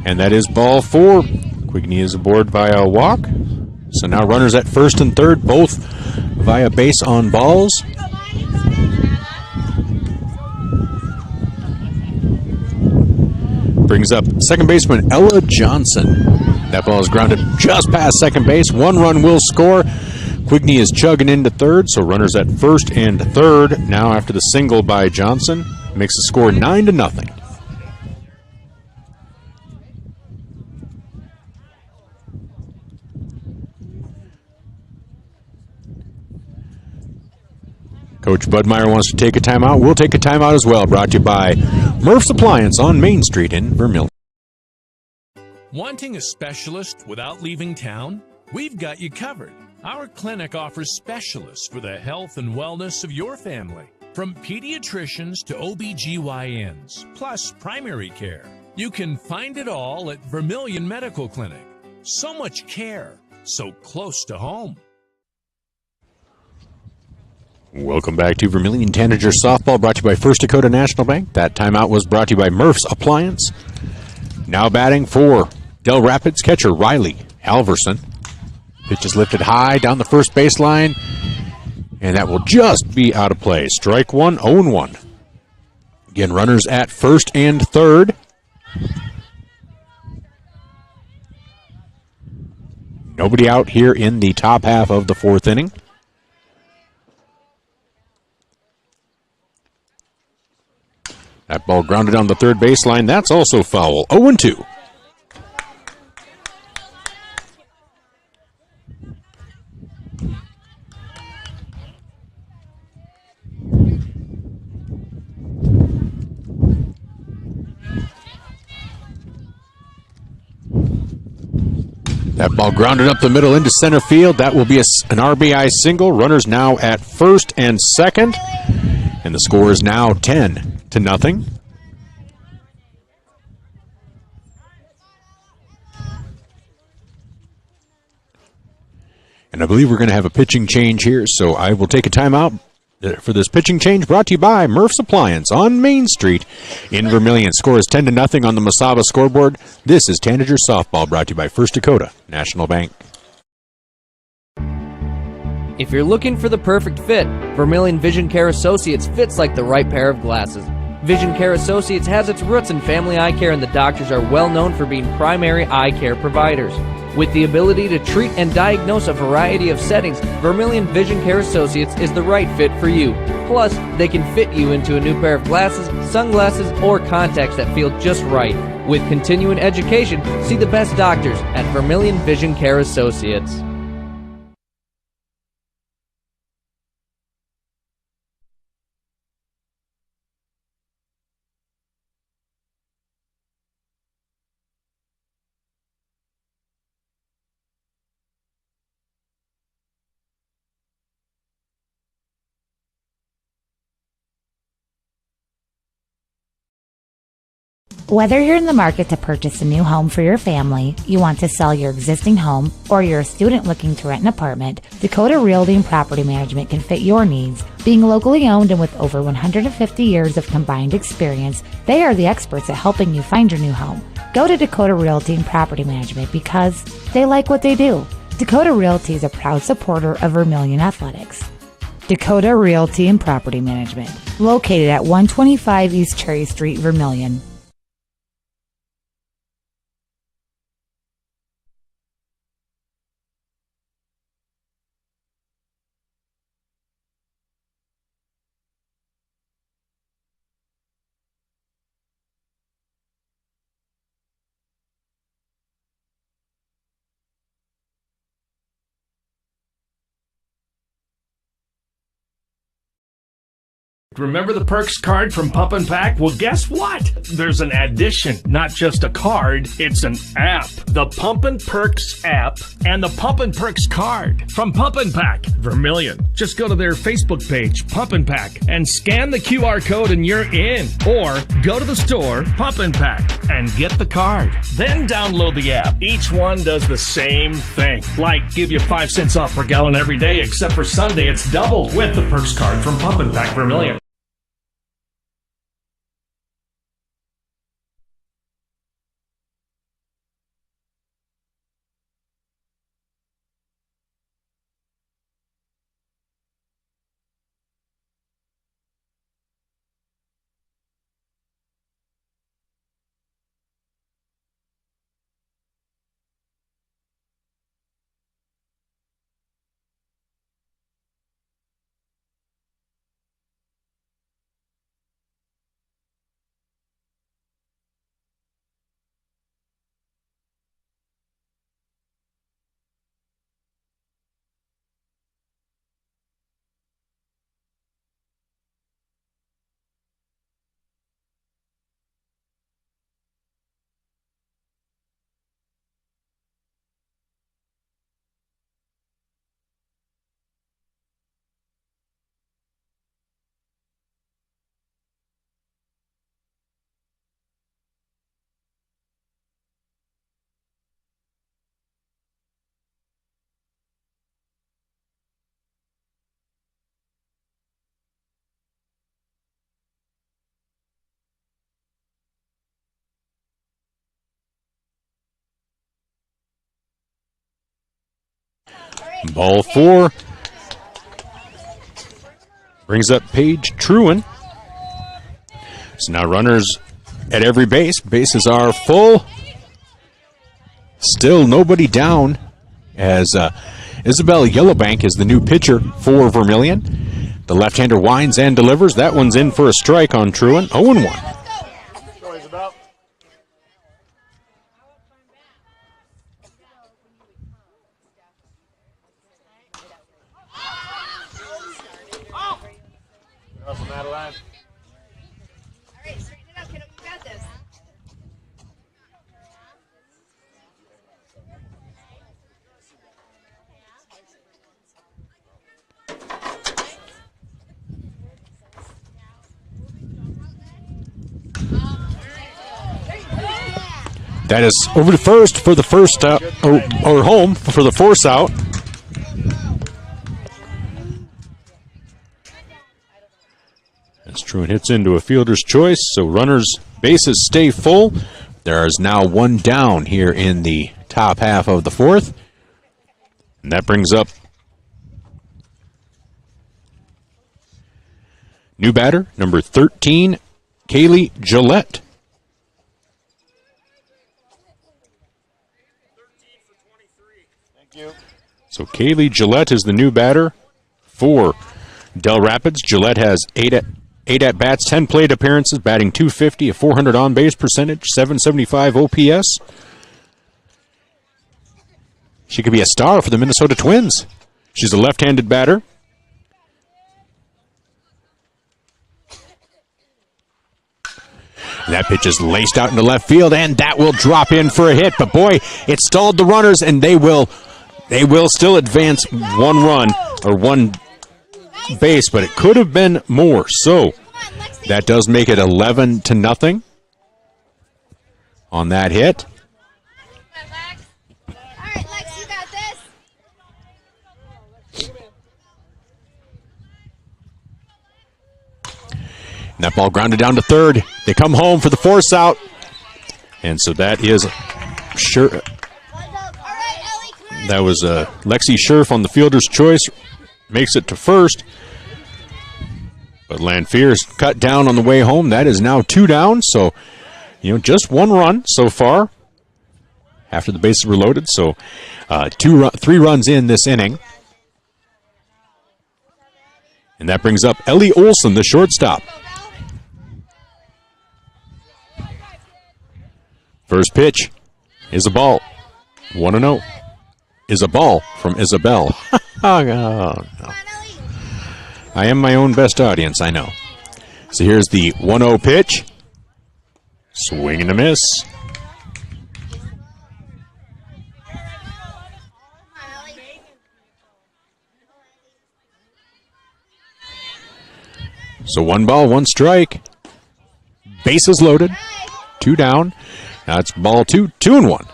And that is ball 4. Quigney is aboard via a walk. So now runners at first and third, both via base on balls. Brings up second baseman Ella Johnson. That ball is grounded just past second base. 1 run will score. Quigney is chugging into third, so runners at first and third. Now after the single by Johnson, makes the score 9-0. Coach Budmeyer wants to take a timeout. We'll take a timeout as well. Brought to you by Murph's Appliance on Main Street in Vermillion. Wanting a specialist without leaving town? We've got you covered. Our clinic offers specialists for the health and wellness of your family. From pediatricians to OBGYNs, plus primary care. You can find it all at Vermillion Medical Clinic. So much care, so close to home. Welcome back to Vermillion Tanager Softball, brought to you by First Dakota National Bank. That timeout was brought to you by Murph's Appliance. Now batting for Dell Rapids, catcher Riley Alverson. Pitch is lifted high down the first baseline, and that will just be out of play. Strike one, 0-1. Again, runners at first and third. Nobody out here in the top half of the fourth inning. That ball grounded on the third baseline. That's also foul. 0-2. That ball grounded up the middle into center field. That will be an RBI single. Runners now at first and second. And the score is now 10-0. And I believe we're going to have a pitching change here, so I will take a timeout for this pitching change, brought to you by Murph's Appliance on Main Street in Vermillion. Score is 10-0 on the Masaba scoreboard. This is Tanager Softball, brought to you by First Dakota National Bank. If you're looking for the perfect fit, Vermillion Vision Care Associates fits like the right pair of glasses. Vision Care Associates has its roots in family eye care, and the doctors are well known for being primary eye care providers. With the ability to treat and diagnose a variety of settings, Vermillion Vision Care Associates is the right fit for you. Plus, they can fit you into a new pair of glasses, sunglasses, or contacts that feel just right. With continuing education, see the best doctors at Vermillion Vision Care Associates. Whether you're in the market to purchase a new home for your family, you want to sell your existing home, or you're a student looking to rent an apartment, Dakota Realty and Property Management can fit your needs. Being locally owned and with over 150 years of combined experience, they are the experts at helping you find your new home. Go to Dakota Realty and Property Management because they like what they do. Dakota Realty is a proud supporter of Vermillion Athletics. Dakota Realty and Property Management, located at 125 East Cherry Street, Vermillion. Remember the Perks card from Pump and Pack? Well, guess what? There's an addition, not just a card, it's an app. The Pump and Perks app and the Pump and Perks card from Pump and Pack, Vermillion. Just go to their Facebook page, Pump and Pack, and scan the QR code and you're in. Or go to the store, Pump and Pack, and get the card. Then download the app. Each one does the same thing. Like give you 5 cents off per gallon every day, except for Sunday, it's doubled with the Perks card from Pump and Pack, Vermillion. Ball 4 brings up Paige Truen. So now runners at every base. Bases are full. Still nobody down as Isabel Yellowbank is the new pitcher for Vermillion. The left-hander winds and delivers. That one's in for a strike on Truen. 0-1. That is over to first for the first out, or home for the force out. As Truen hits into a fielder's choice, so runners' bases stay full. There is now one down here in the top half of the fourth. And that brings up new batter, number 13, Kaylee Gillette. So Kaylee Gillette is the new batter for Dell Rapids. Gillette has 8 at-bats, 10 plate appearances, batting .250, a .400 on-base percentage, .775 OPS. She could be a star for the Minnesota Twins. She's a left-handed batter. That pitch is laced out into left field, and that will drop in for a hit. But boy, it stalled the runners, and they will still advance one run or one base, but it could have been more. So that does make it 11-0 on that hit. And that ball grounded down to third. They come home for the force out. And so that is sure. That was Lexi Scherf on the fielder's choice. Makes it to first. But Lanfear's cut down on the way home. That is now 2 down. So, just 1 run so far after the bases were loaded. So 3 runs in this inning. And that brings up Ellie Olson, the shortstop. First pitch is a ball. 1-0 is a ball from Isabel. Oh, no. I am my own best audience, I know. So here's the 1-0 pitch. Swing and a miss. So 1 ball, 1 strike. Bases loaded. 2 down. Now it's ball 2, 2-1.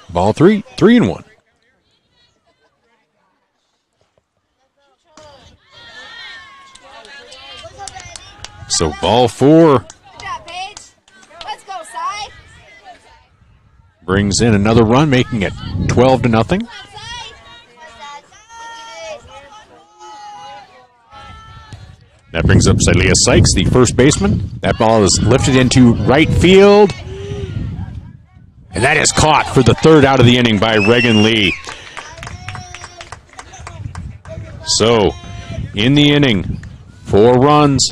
Ball 3, 3-1. So ball 4 brings in another run, making it 12-0. That brings up Celia Sykes, the first baseman. That ball is lifted into right field. And that is caught for the 3rd out of the inning by Reagan Lee. So, in the inning, 4 runs.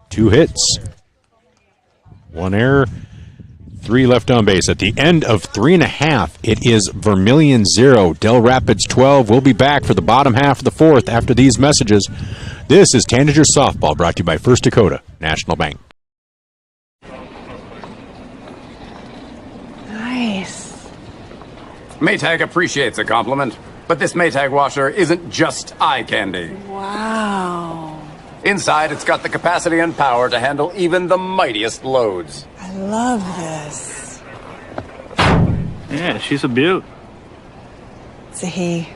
2 hits. 1 error, 3 left on base. At the end of 3.5, it is Vermillion 0, Dell Rapids 12. We'll be back for the bottom half of the 4th after these messages. This is Tanagers Softball, brought to you by First Dakota National Bank. Nice. Maytag appreciates a compliment, but this Maytag washer isn't just eye candy. Wow. Inside, it's got the capacity and power to handle even the mightiest loads. I love this. Yeah, she's a beaut. It's a he.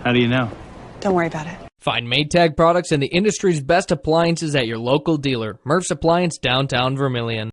How do you know? Don't worry about it. Find Maytag products and the industry's best appliances at your local dealer. Murph's Appliance, downtown Vermillion.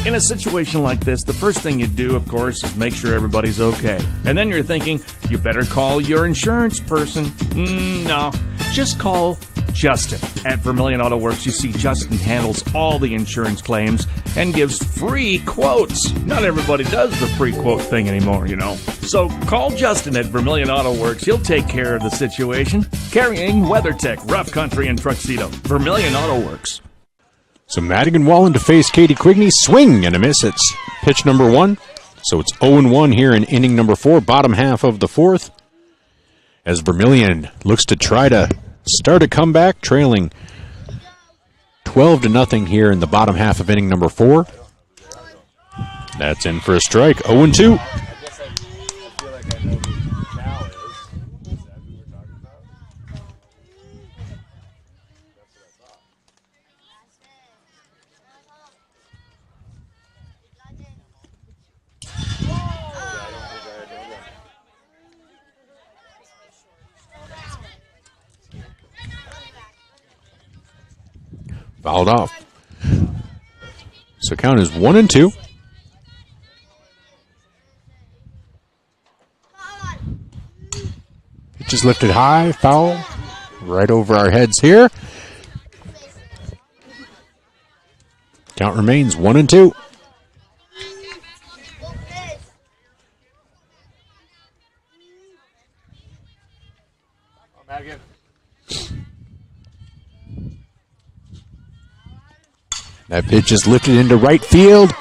In a situation like this, the first thing you do, of course, is make sure everybody's okay. And then you're thinking, you better call your insurance person. No, just call Justin. At Vermillion Auto Works, you see Justin handles all the insurance claims and gives free quotes. Not everybody does the free quote thing anymore, you know. So call Justin at Vermillion Auto Works. He'll take care of the situation. Carrying WeatherTech, Rough Country, and Tuxedo. Vermillion Auto Works. So Madigan Wallen to face Katie Quigney. Swing and a miss. It's pitch number 1. So it's 0-1 here in inning number 4, bottom half of the 4th. As Vermillion looks to try to start a comeback, trailing 12-0 here in the bottom half of inning number 4. That's in for a strike. 0-2. Fouled off. So count is 1-2. Pitch is lifted high, foul, right over our heads here. Count remains 1-2. That pitch is lifted into right field,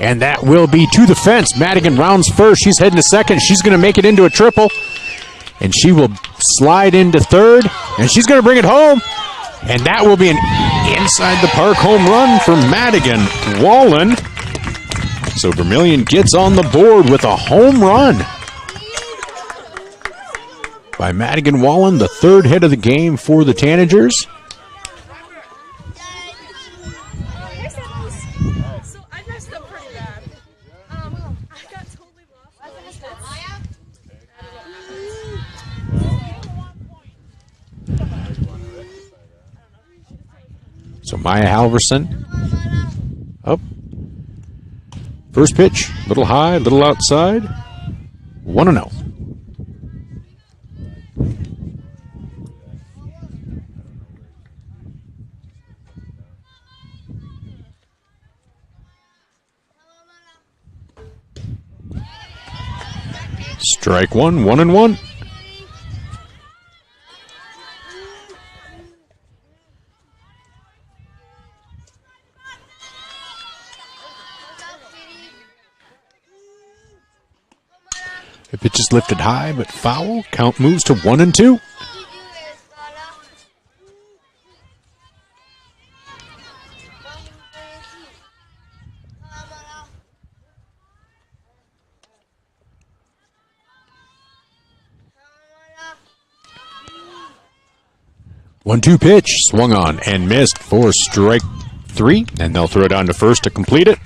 and that will be to the fence. Madigan rounds first. She's heading to second. She's going to make it into a triple, and she will slide into third, and she's going to bring it home, and that will be an inside the park home run for Madigan Wallen. So Vermillion gets on the board with a home run by Madigan Wallen, the third hit of the game for the Tanagers. So Maya Halverson up. First pitch, little high, little outside. 1-0. Strike one, 1-1. The pitch is lifted high, but foul. Count moves to 1-2. One-two pitch, swung on and missed for strike 3, and they'll throw it down to first to complete it.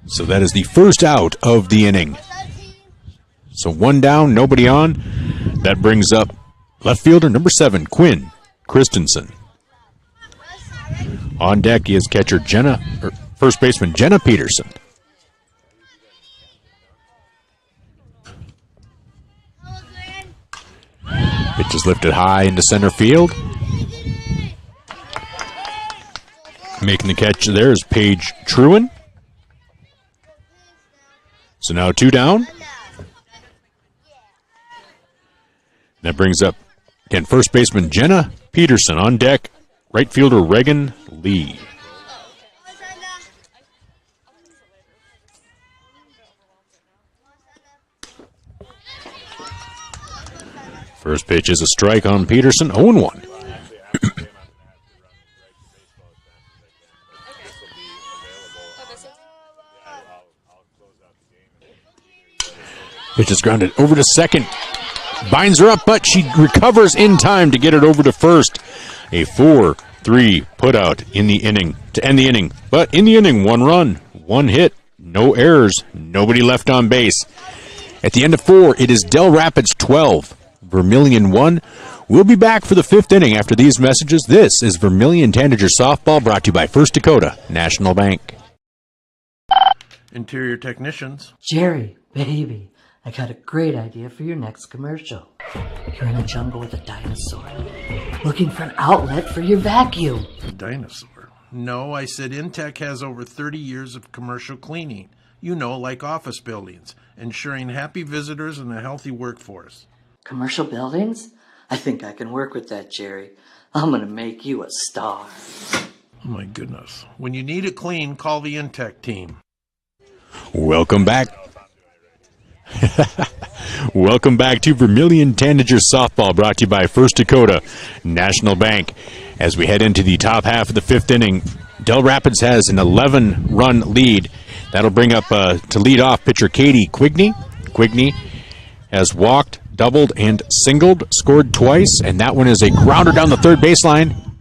So that is the first out of the inning. So one down, nobody on. That brings up left fielder number 7, Quinn Christensen. On deck is catcher first baseman Jenna Peterson. Pitch is lifted high into center field. Making the catch there is Paige Truen. So now 2 down. That brings up, again, first baseman Jenna Peterson. On deck, right fielder Reagan Lee. First pitch is a strike on Peterson, 0-1. Pitch is grounded over to second. binds her up, but she recovers in time to get it over to first. A 4-3 putout in the inning to end the inning. But in the inning, 1 run, 1 hit, no errors, nobody left on base. At the end of 4, it is Dell Rapids 12, Vermillion 1. We'll be back for the 5th inning after these messages. This is Vermillion Tanager Softball, brought to you by First Dakota National Bank. Interior technicians. Jerry, baby, I got a great idea for your next commercial. You're in a jungle with a dinosaur, looking for an outlet for your vacuum. A dinosaur? No, I said Intech has over 30 years of commercial cleaning. You know, like office buildings, ensuring happy visitors and a healthy workforce. Commercial buildings? I think I can work with that, Jerry. I'm gonna make you a star. Oh my goodness. When you need it clean, call the Intech team. Welcome back. Welcome back to Vermillion Tanager Softball, brought to you by First Dakota National Bank. As we head into the top half of the 5th inning, Dell Rapids has an 11-run lead. That'll bring up to lead off pitcher Katie Quigney. Quigney has walked, doubled, and singled, scored twice, and that one is a grounder down the third baseline,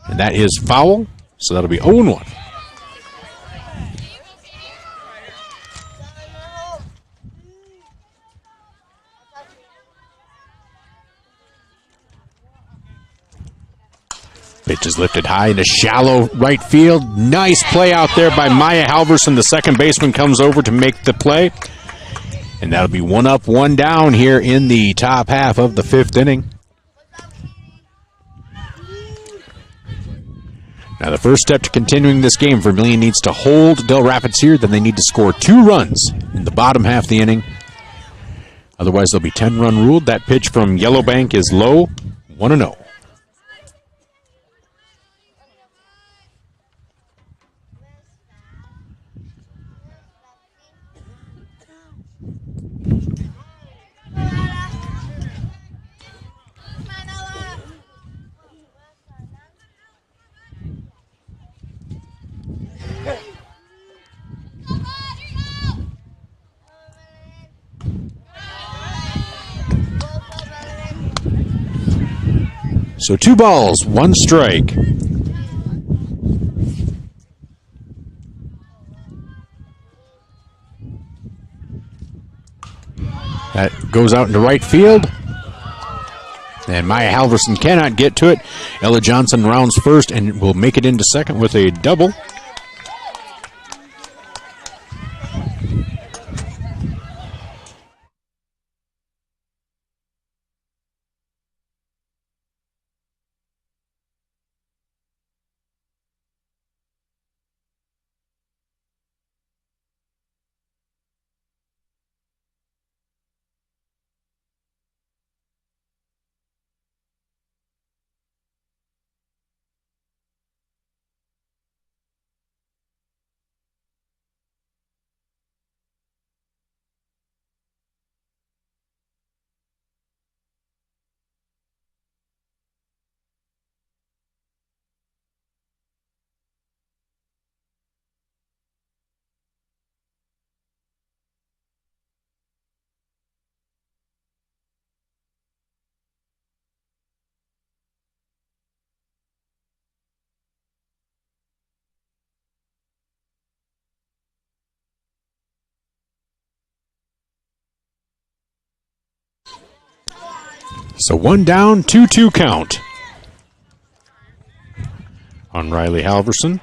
and that is foul, so that'll be 0-1. Pitch is lifted high into shallow right field. Nice play out there by Maya Halverson. The second baseman comes over to make the play. And that'll be 1 up, 1 down here in the top half of the 5th inning. Now the first step to continuing this game, Vermillion needs to hold Dell Rapids here. Then they need to score 2 runs in the bottom half of the inning. Otherwise they'll be 10-run ruled. That pitch from Yellowbank is low, 1-0. So 2 balls, 1 strike. That goes out into right field. And Maya Halverson cannot get to it. Ella Johnson rounds first and will make it into second with a double. So 1 down, 2-2 count on Riley Halverson.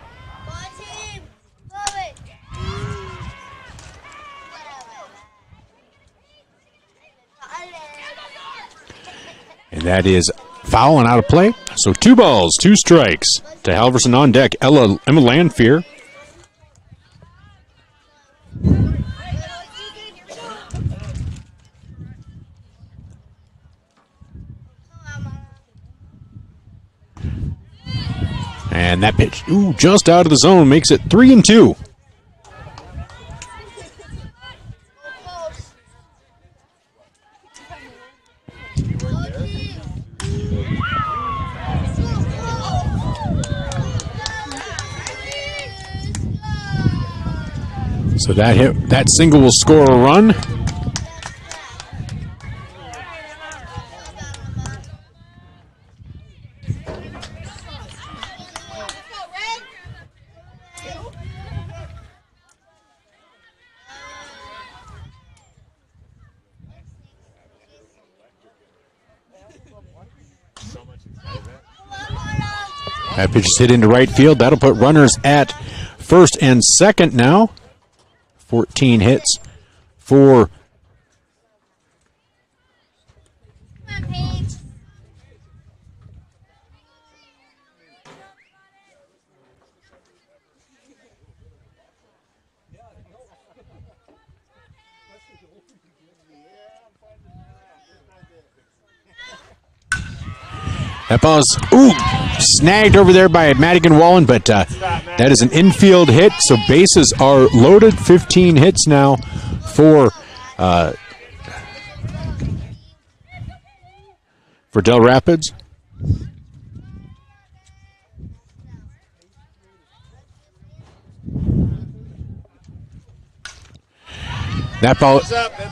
And that is foul and out of play. So 2 balls, 2 strikes to Halverson on deck. Emma Landfear. And that pitch, just out of the zone, makes it 3-2. So that single will score a run. That pitch is hit into right field. That'll put runners at first and second now. 14 hits for that ball is snagged over there by Madigan Wallen, but that is an infield hit, so bases are loaded. 15 hits now for Dell Rapids. That ball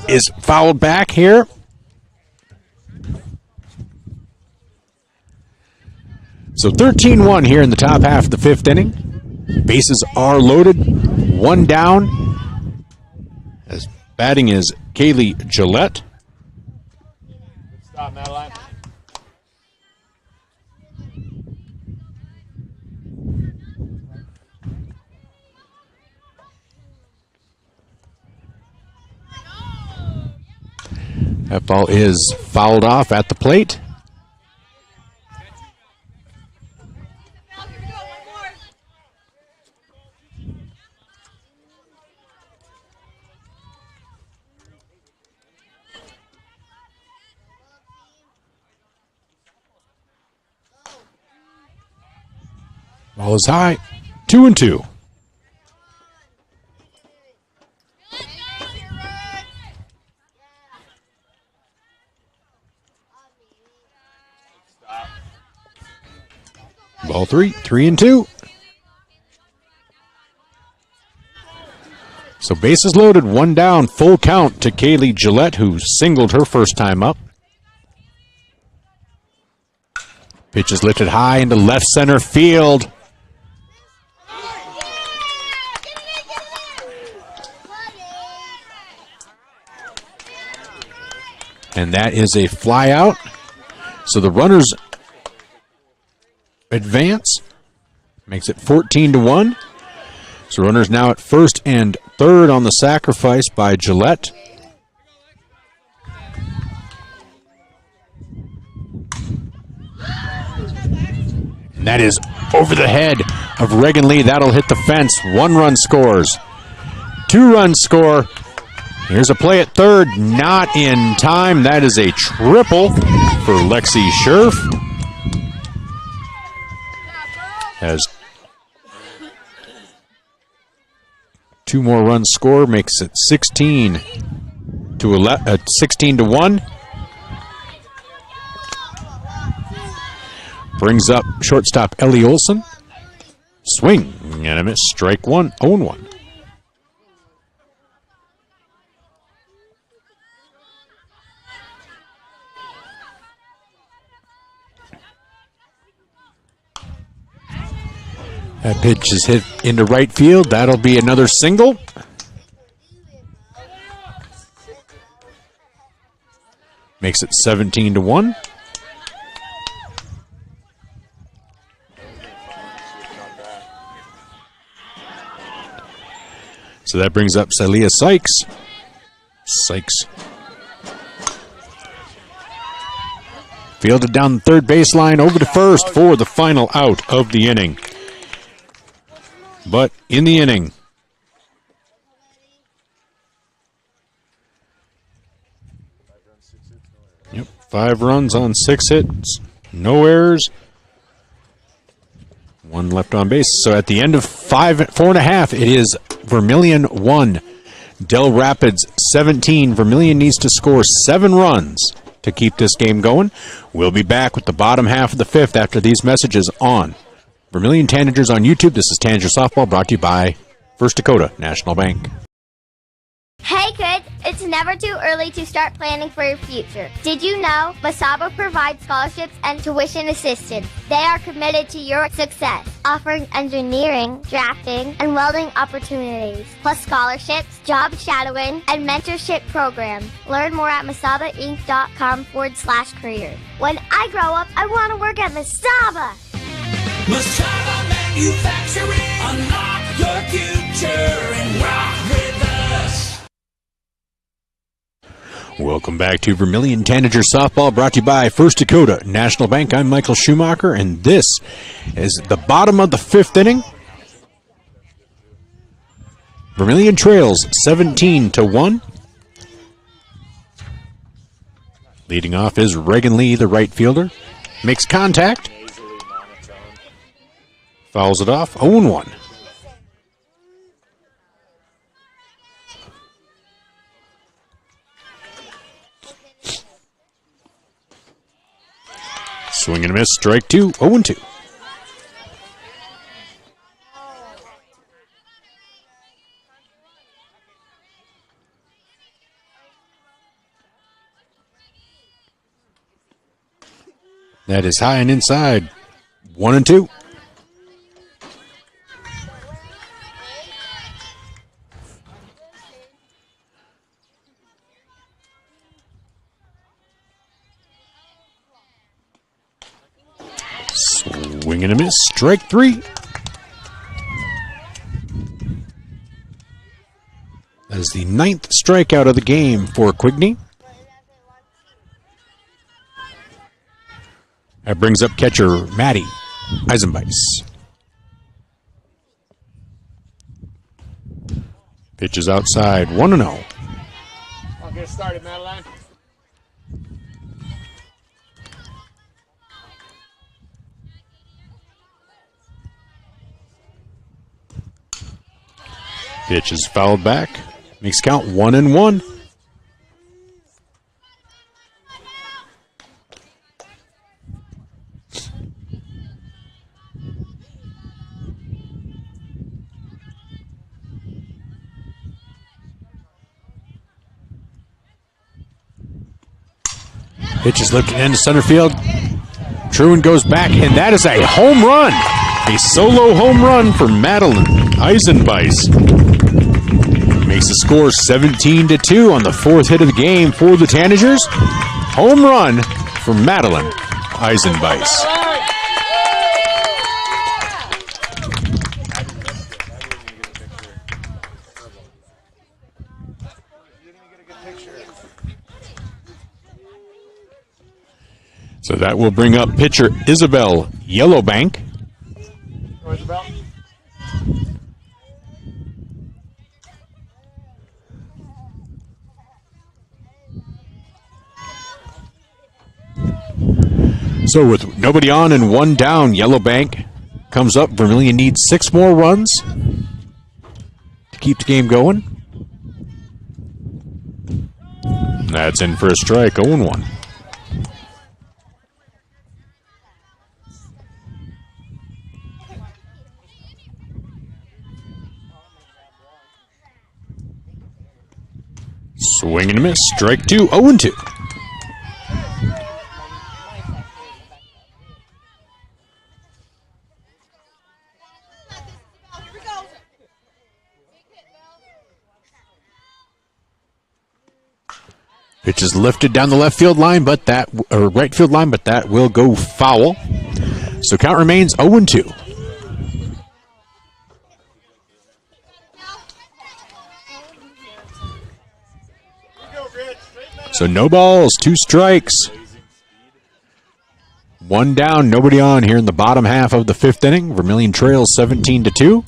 is fouled back here. So 13-1 here in the top half of the fifth inning. Bases are loaded. One down. As batting is Kaylee Gillette. Stop, Madeline. That ball is fouled off at the plate. Ball is high. 2-2. Ball 3-2. So bases loaded, one down, full count to Kaylee Gillette, who singled her first time up. Pitch is lifted high into left center field. And that is a fly out. So the runners advance. Makes it 14-1. So runners now at first and third on the sacrifice by Gillette. And that is over the head of Reagan Lee. That'll hit the fence. 1 run scores. 2 runs score. Here's a play at third, not in time. That is a triple for Lexi Scherf. Has 2 more runs score, makes it 16-1. Brings up shortstop Ellie Olson. Swing and a miss. Strike 1, 0-1. That pitch is hit into right field. That'll be another single. Makes it 17-1. So that brings up Celia Sykes. Fielded down the third baseline, over to first for the final out of the inning. But in the inning, yep, 5 runs on 6 hits, no errors, 1 left on base. So at the end of 4.5, it is Vermillion 1, Dell Rapids 17. Vermillion needs to score 7 runs to keep this game going. We'll be back with the bottom half of the 5th after these messages on Vermillion Tanagers on YouTube. This is Tanager Softball, brought to you by First Dakota National Bank. Hey kids, it's never too early to start planning for your future. Did you know Masaba provides scholarships and tuition assistance? They are committed to your success, offering engineering, drafting, and welding opportunities, plus scholarships, job shadowing, and mentorship programs. Learn more at masabainc.com/career. When I grow up, I want to work at Masaba. Masala Manufacturing. Unlock your future and rock with us. Welcome back to Vermillion Tanager Softball, brought to you by First Dakota National Bank. I'm Michael Schumacher, and this is the bottom of the fifth inning. Vermillion trails 17-1. Leading off is Reagan Lee, the right fielder. Makes contact. Fouls it off. 0-1. Swing and a miss. Strike two. 0-2. That is high and inside. 1-2. Swing and a miss. Strike three. That is the 9th strikeout of the game for Quigney. That brings up catcher Matty Eisenbeis. Pitch is outside, 1-0. I'll get started, Madeline. Pitch is fouled back. Makes count 1-1. Pitch is lifted into center field. Truman goes back, and that is a home run. A solo home run for Madeline Eisenbeis. Makes the score 17-2 on the 4th hit of the game for the Tanagers. Home run for Madeline Eisenbeis. So that will bring up pitcher Isabel Yellowbank. So with nobody on and one down, Yellowbank comes up. Vermillion needs 6 more runs to keep the game going. That's in for a strike, 0-1. Swing and a miss. Strike two. 0-2. Pitch is lifted down the left field line, but that right field line, but that will go foul. So count remains 0-2. So no balls, 2 strikes. 1 down, nobody on here in the bottom half of the 5th inning. Vermillion trails 17-2.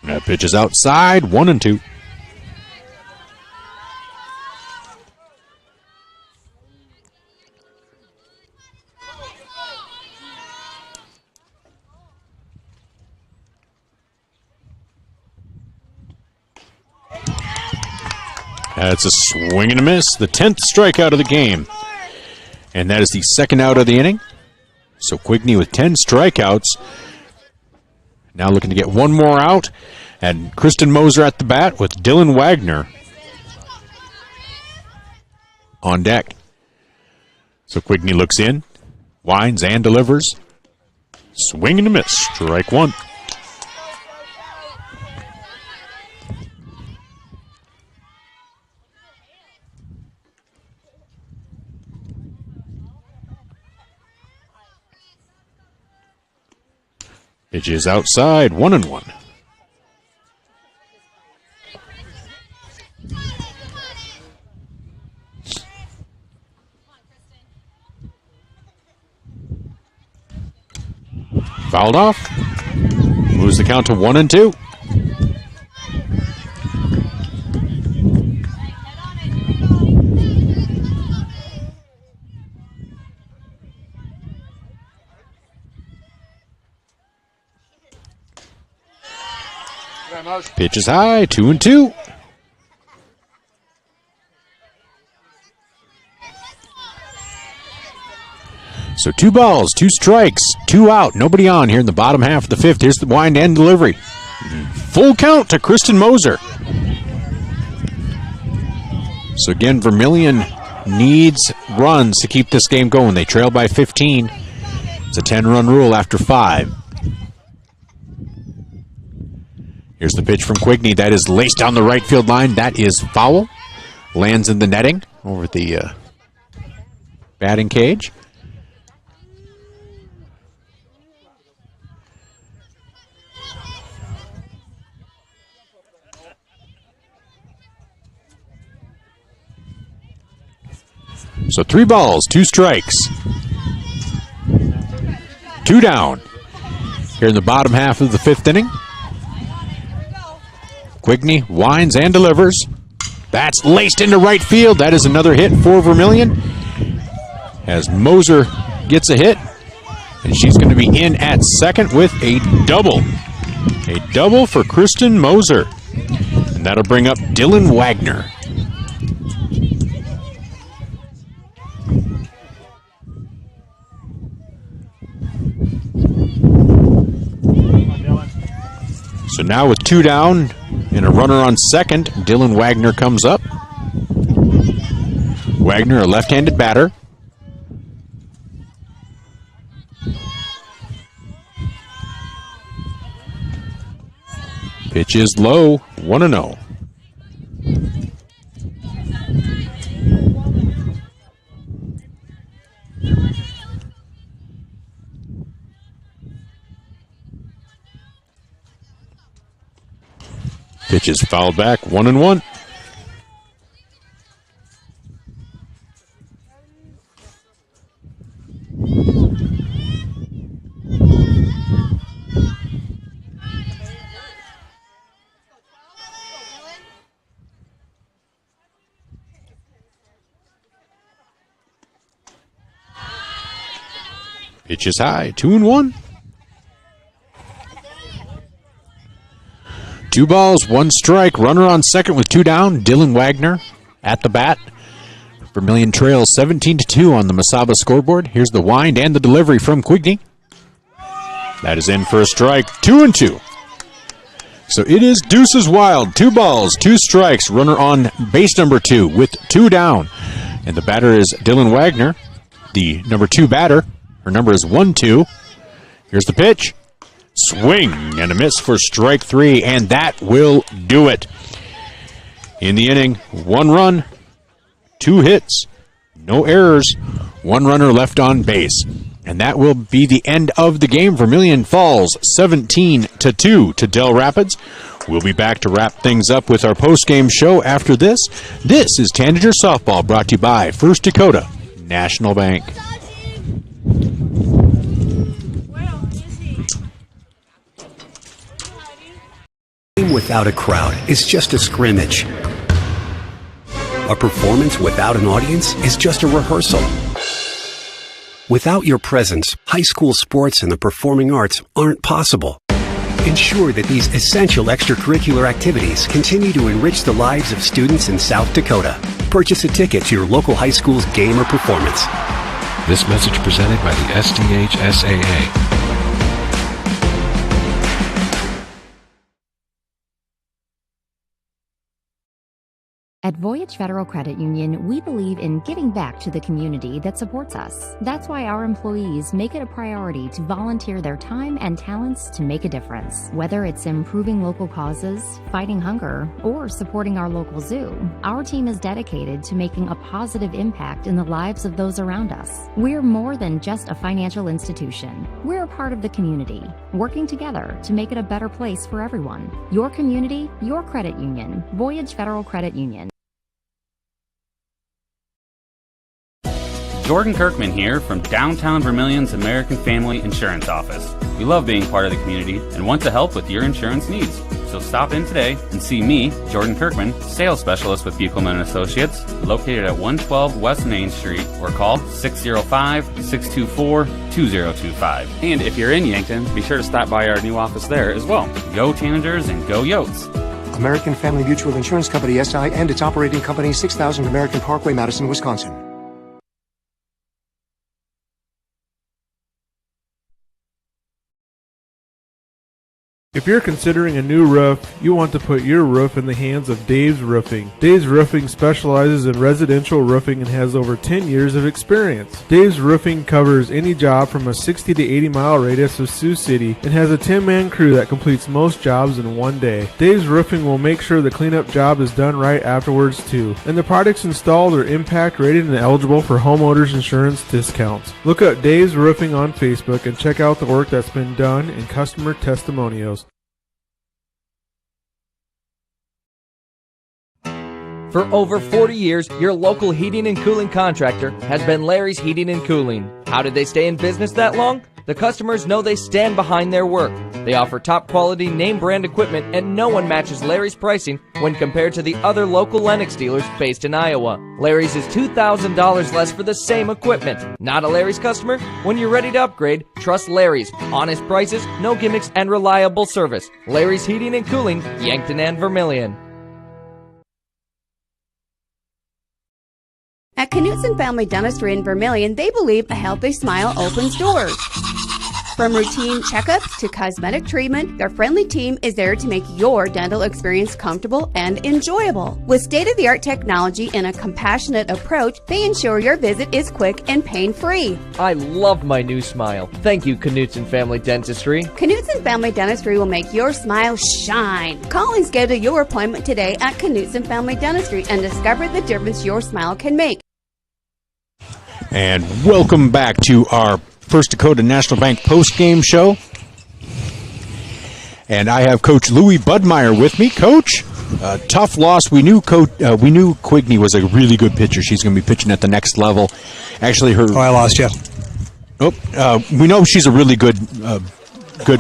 That pitch is outside, 1-2. That's a swing and a miss, the 10th strikeout of the game. And that is the 2nd out of the inning. So Quigney with 10 strikeouts. Now looking to get 1 more out. And Kristen Moser at the bat with Dylan Wagner on deck. So Quigney looks in, winds and delivers. Swing and a miss, strike 1. Pitch is outside, 1-1. Fouled off. Moves the count to 1-2. Pitch is high, 2-2. So 2 balls, 2 strikes, 2 out, nobody on here in the bottom half of the 5th. Here's the wind and delivery. Full count to Kristen Moser. So again, Vermillion needs runs to keep this game going. They trail by 15. It's a 10-run rule after 5. Here's the pitch from Quigney. That is laced down the right field line. That is foul. Lands in the netting over the batting cage. So 3 balls, 2 strikes. 2 down. Here in the bottom half of the 5th inning. Quigney winds and delivers. That's laced into right field. That is another hit for Vermillion. As Moser gets a hit. And she's going to be in at second with a double. A double for Kristen Moser. And that'll bring up Dylan Wagner. So now with 2 down and a runner on second, Dylan Wagner comes up. Wagner, a left-handed batter. Pitch is low, 1-0. Pitch is fouled back, 1-1. Pitch is high, 2-1. 2 balls, 1 strike. Runner on second with 2 down. Dylan Wagner at the bat. Vermillion trails 17-2 on the Masaba scoreboard. Here's the wind and the delivery from Quigney. That is in for a strike. 2-2. So it is deuces wild. 2 balls, 2 strikes. Runner on base number 2 with 2 down. And the batter is Dylan Wagner. The number 2 batter. Her number is 1-2. Here's the pitch. Swing and a miss for strike 3, and that will do it. In the inning, 1 run, 2 hits, no errors, 1 runner left on base. And that will be the end of the game. Vermillion falls 17-2 to Dell Rapids. We'll be back to wrap things up with our post-game show after this. This is Tanager Softball, brought to you by First Dakota National Bank. Without a crowd is just a scrimmage. A performance without an audience is just a rehearsal. Without your presence, high school sports and the performing arts aren't possible. Ensure that these essential extracurricular activities continue to enrich the lives of students in South Dakota. Purchase a ticket to your local high school's game or performance. This message presented by the SDHSAA. At Voyage Federal Credit Union, we believe in giving back to the community that supports us. That's why our employees make it a priority to volunteer their time and talents to make a difference. Whether it's improving local causes, fighting hunger, or supporting our local zoo, our team is dedicated to making a positive impact in the lives of those around us. We're more than just a financial institution. We're a part of the community, working together to make it a better place for everyone. Your community, your credit union. Voyage Federal Credit Union. Jordan Kirkman here from downtown Vermillion's American Family Insurance Office. We love being part of the community and want to help with your insurance needs. So stop in today and see me, Jordan Kirkman, sales specialist with Buchelman & Associates, located at 112 West Main Street, or call 605-624-2025. And if you're in Yankton, be sure to stop by our new office there as well. Go Tanagers and go Yotes. American Family Mutual Insurance Company, SI, and its operating company, 6000 American Parkway, Madison, Wisconsin. If you're considering a new roof, you want to put your roof in the hands of Dave's Roofing. Dave's Roofing specializes in residential roofing and has over 10 years of experience. Dave's Roofing covers any job from a 60 to 80 mile radius of Sioux City and has a 10-man crew that completes most jobs in one day. Dave's Roofing will make sure the cleanup job is done right afterwards too. And the products installed are impact rated and eligible for homeowners insurance discounts. Look up Dave's Roofing on Facebook and check out the work that's been done and customer testimonials. For over 40 years, your local heating and cooling contractor has been Larry's Heating and Cooling. How did they stay in business that long? The customers know they stand behind their work. They offer top quality name brand equipment, and no one matches Larry's pricing when compared to the other local Lennox dealers based in Iowa. Larry's is $2,000 less for the same equipment. Not a Larry's customer? When you're ready to upgrade, trust Larry's. Honest prices, no gimmicks, and reliable service. Larry's Heating and Cooling, Yankton and Vermillion. At Knutson Family Dentistry in Vermillion, they believe a healthy smile opens doors. From routine checkups to cosmetic treatment, their friendly team is there to make your dental experience comfortable and enjoyable. With state-of-the-art technology and a compassionate approach, they ensure your visit is quick and pain-free. I love my new smile. Thank you, Knutson Family Dentistry. Knutson Family Dentistry will make your smile shine. Call and schedule your appointment today at Knutson Family Dentistry and discover the difference your smile can make. And welcome back to our First Dakota National Bank post-game show. And I have Coach Louie Budmeyer with me. Coach, tough loss. We knew Quigney was a really good pitcher. She's going to be pitching at the next level. Actually, her. Oh, I lost you. We know she's a really good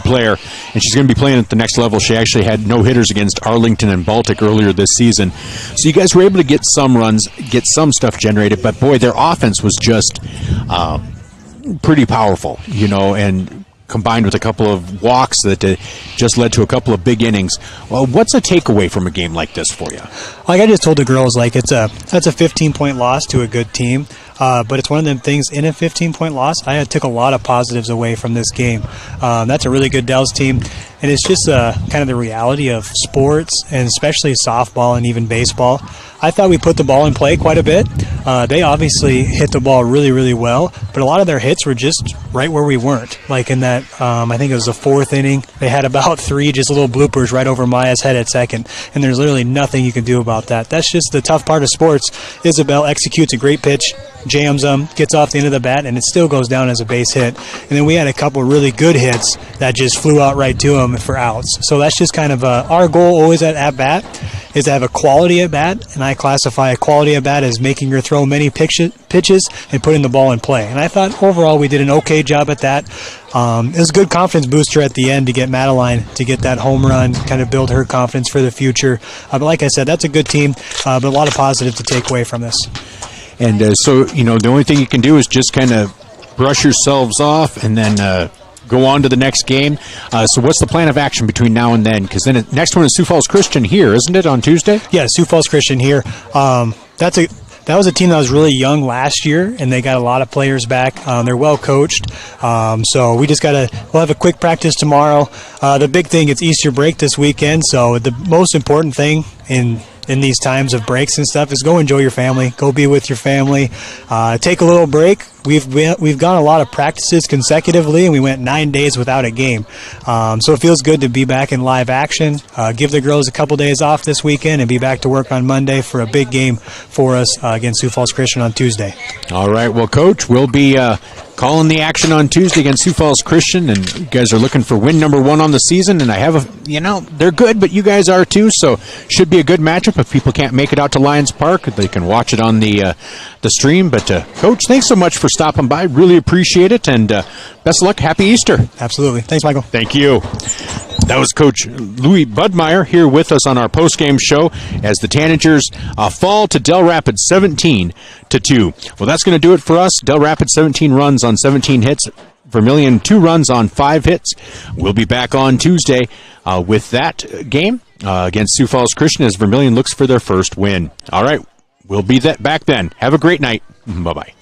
player, and she's going to be playing at the next level. She actually had no hitters against Arlington and Baltic earlier this season. So you guys were able to get some runs, get some stuff generated, but boy, their offense was just pretty powerful, and combined with a couple of walks that just led to a couple of big innings. Well, what's a takeaway from a game like this for you? Like I just told the girls, that's a 15-point loss to a good team. But it's one of them things. In a 15-point loss, I took a lot of positives away from this game. That's a really good Dells team, and it's just kind of the reality of sports, and especially softball and even baseball. I thought we put the ball in play quite a bit. They obviously hit the ball really, really well, but a lot of their hits were just right where we weren't. Like in that, I think it was the fourth inning, they had about 3 just little bloopers right over Maya's head at second, and there's literally nothing you can do about that. That's just the tough part of sports. Isabel executes a great pitch, jams them, gets off the end of the bat, and it still goes down as a base hit. And then we had a couple really good hits that just flew out right to him for outs. So that's just kind of our goal always at bat is to have a quality at bat, and I classify a quality at bat as making her throw many pitches and putting the ball in play. And I thought overall we did an okay job at that. It was a good confidence booster at the end to get Madeline to get that home run, kind of build her confidence for the future. But like I said, that's a good team, but a lot of positive to take away from this. And so, the only thing you can do is just kind of brush yourselves off and then go on to the next game. So what's the plan of action between now and then? Because then the next one is Sioux Falls Christian here, isn't it, on Tuesday? Yeah, Sioux Falls Christian here. That was a team that was really young last year, and they got a lot of players back. They're well coached. So we just we'll have a quick practice tomorrow. The big thing, it's Easter break this weekend, so the most important thing in in these times of breaks and stuff is go enjoy your family, go be with your family, take a little break. We've gone a lot of practices consecutively, and we went 9 days without a game. So it feels good to be back in live action. Give the girls a couple days off this weekend and be back to work on Monday for a big game for us against Sioux Falls Christian on Tuesday. All right, well, Coach, we'll be calling the action on Tuesday against Sioux Falls Christian, and you guys are looking for win number 1 on the season, and I have they're good, but you guys are too, so should be a good matchup. If people can't make it out to Lions Park, they can watch it on the stream. But Coach, thanks so much for stopping by. Really appreciate it, and best of luck. Happy Easter. Absolutely. Thanks, Michael. Thank you. That was Coach Louis Budmeyer here with us on our post-game show as the Tanagers fall to Dell Rapids 17-2. Well, that's going to do it for us. Dell Rapids 17 runs on 17 hits. Vermillion 2 runs on 5 hits. We'll be back on Tuesday with that game against Sioux Falls Christian as Vermillion looks for their first win. All right, we'll be back then. Have a great night. Bye-bye.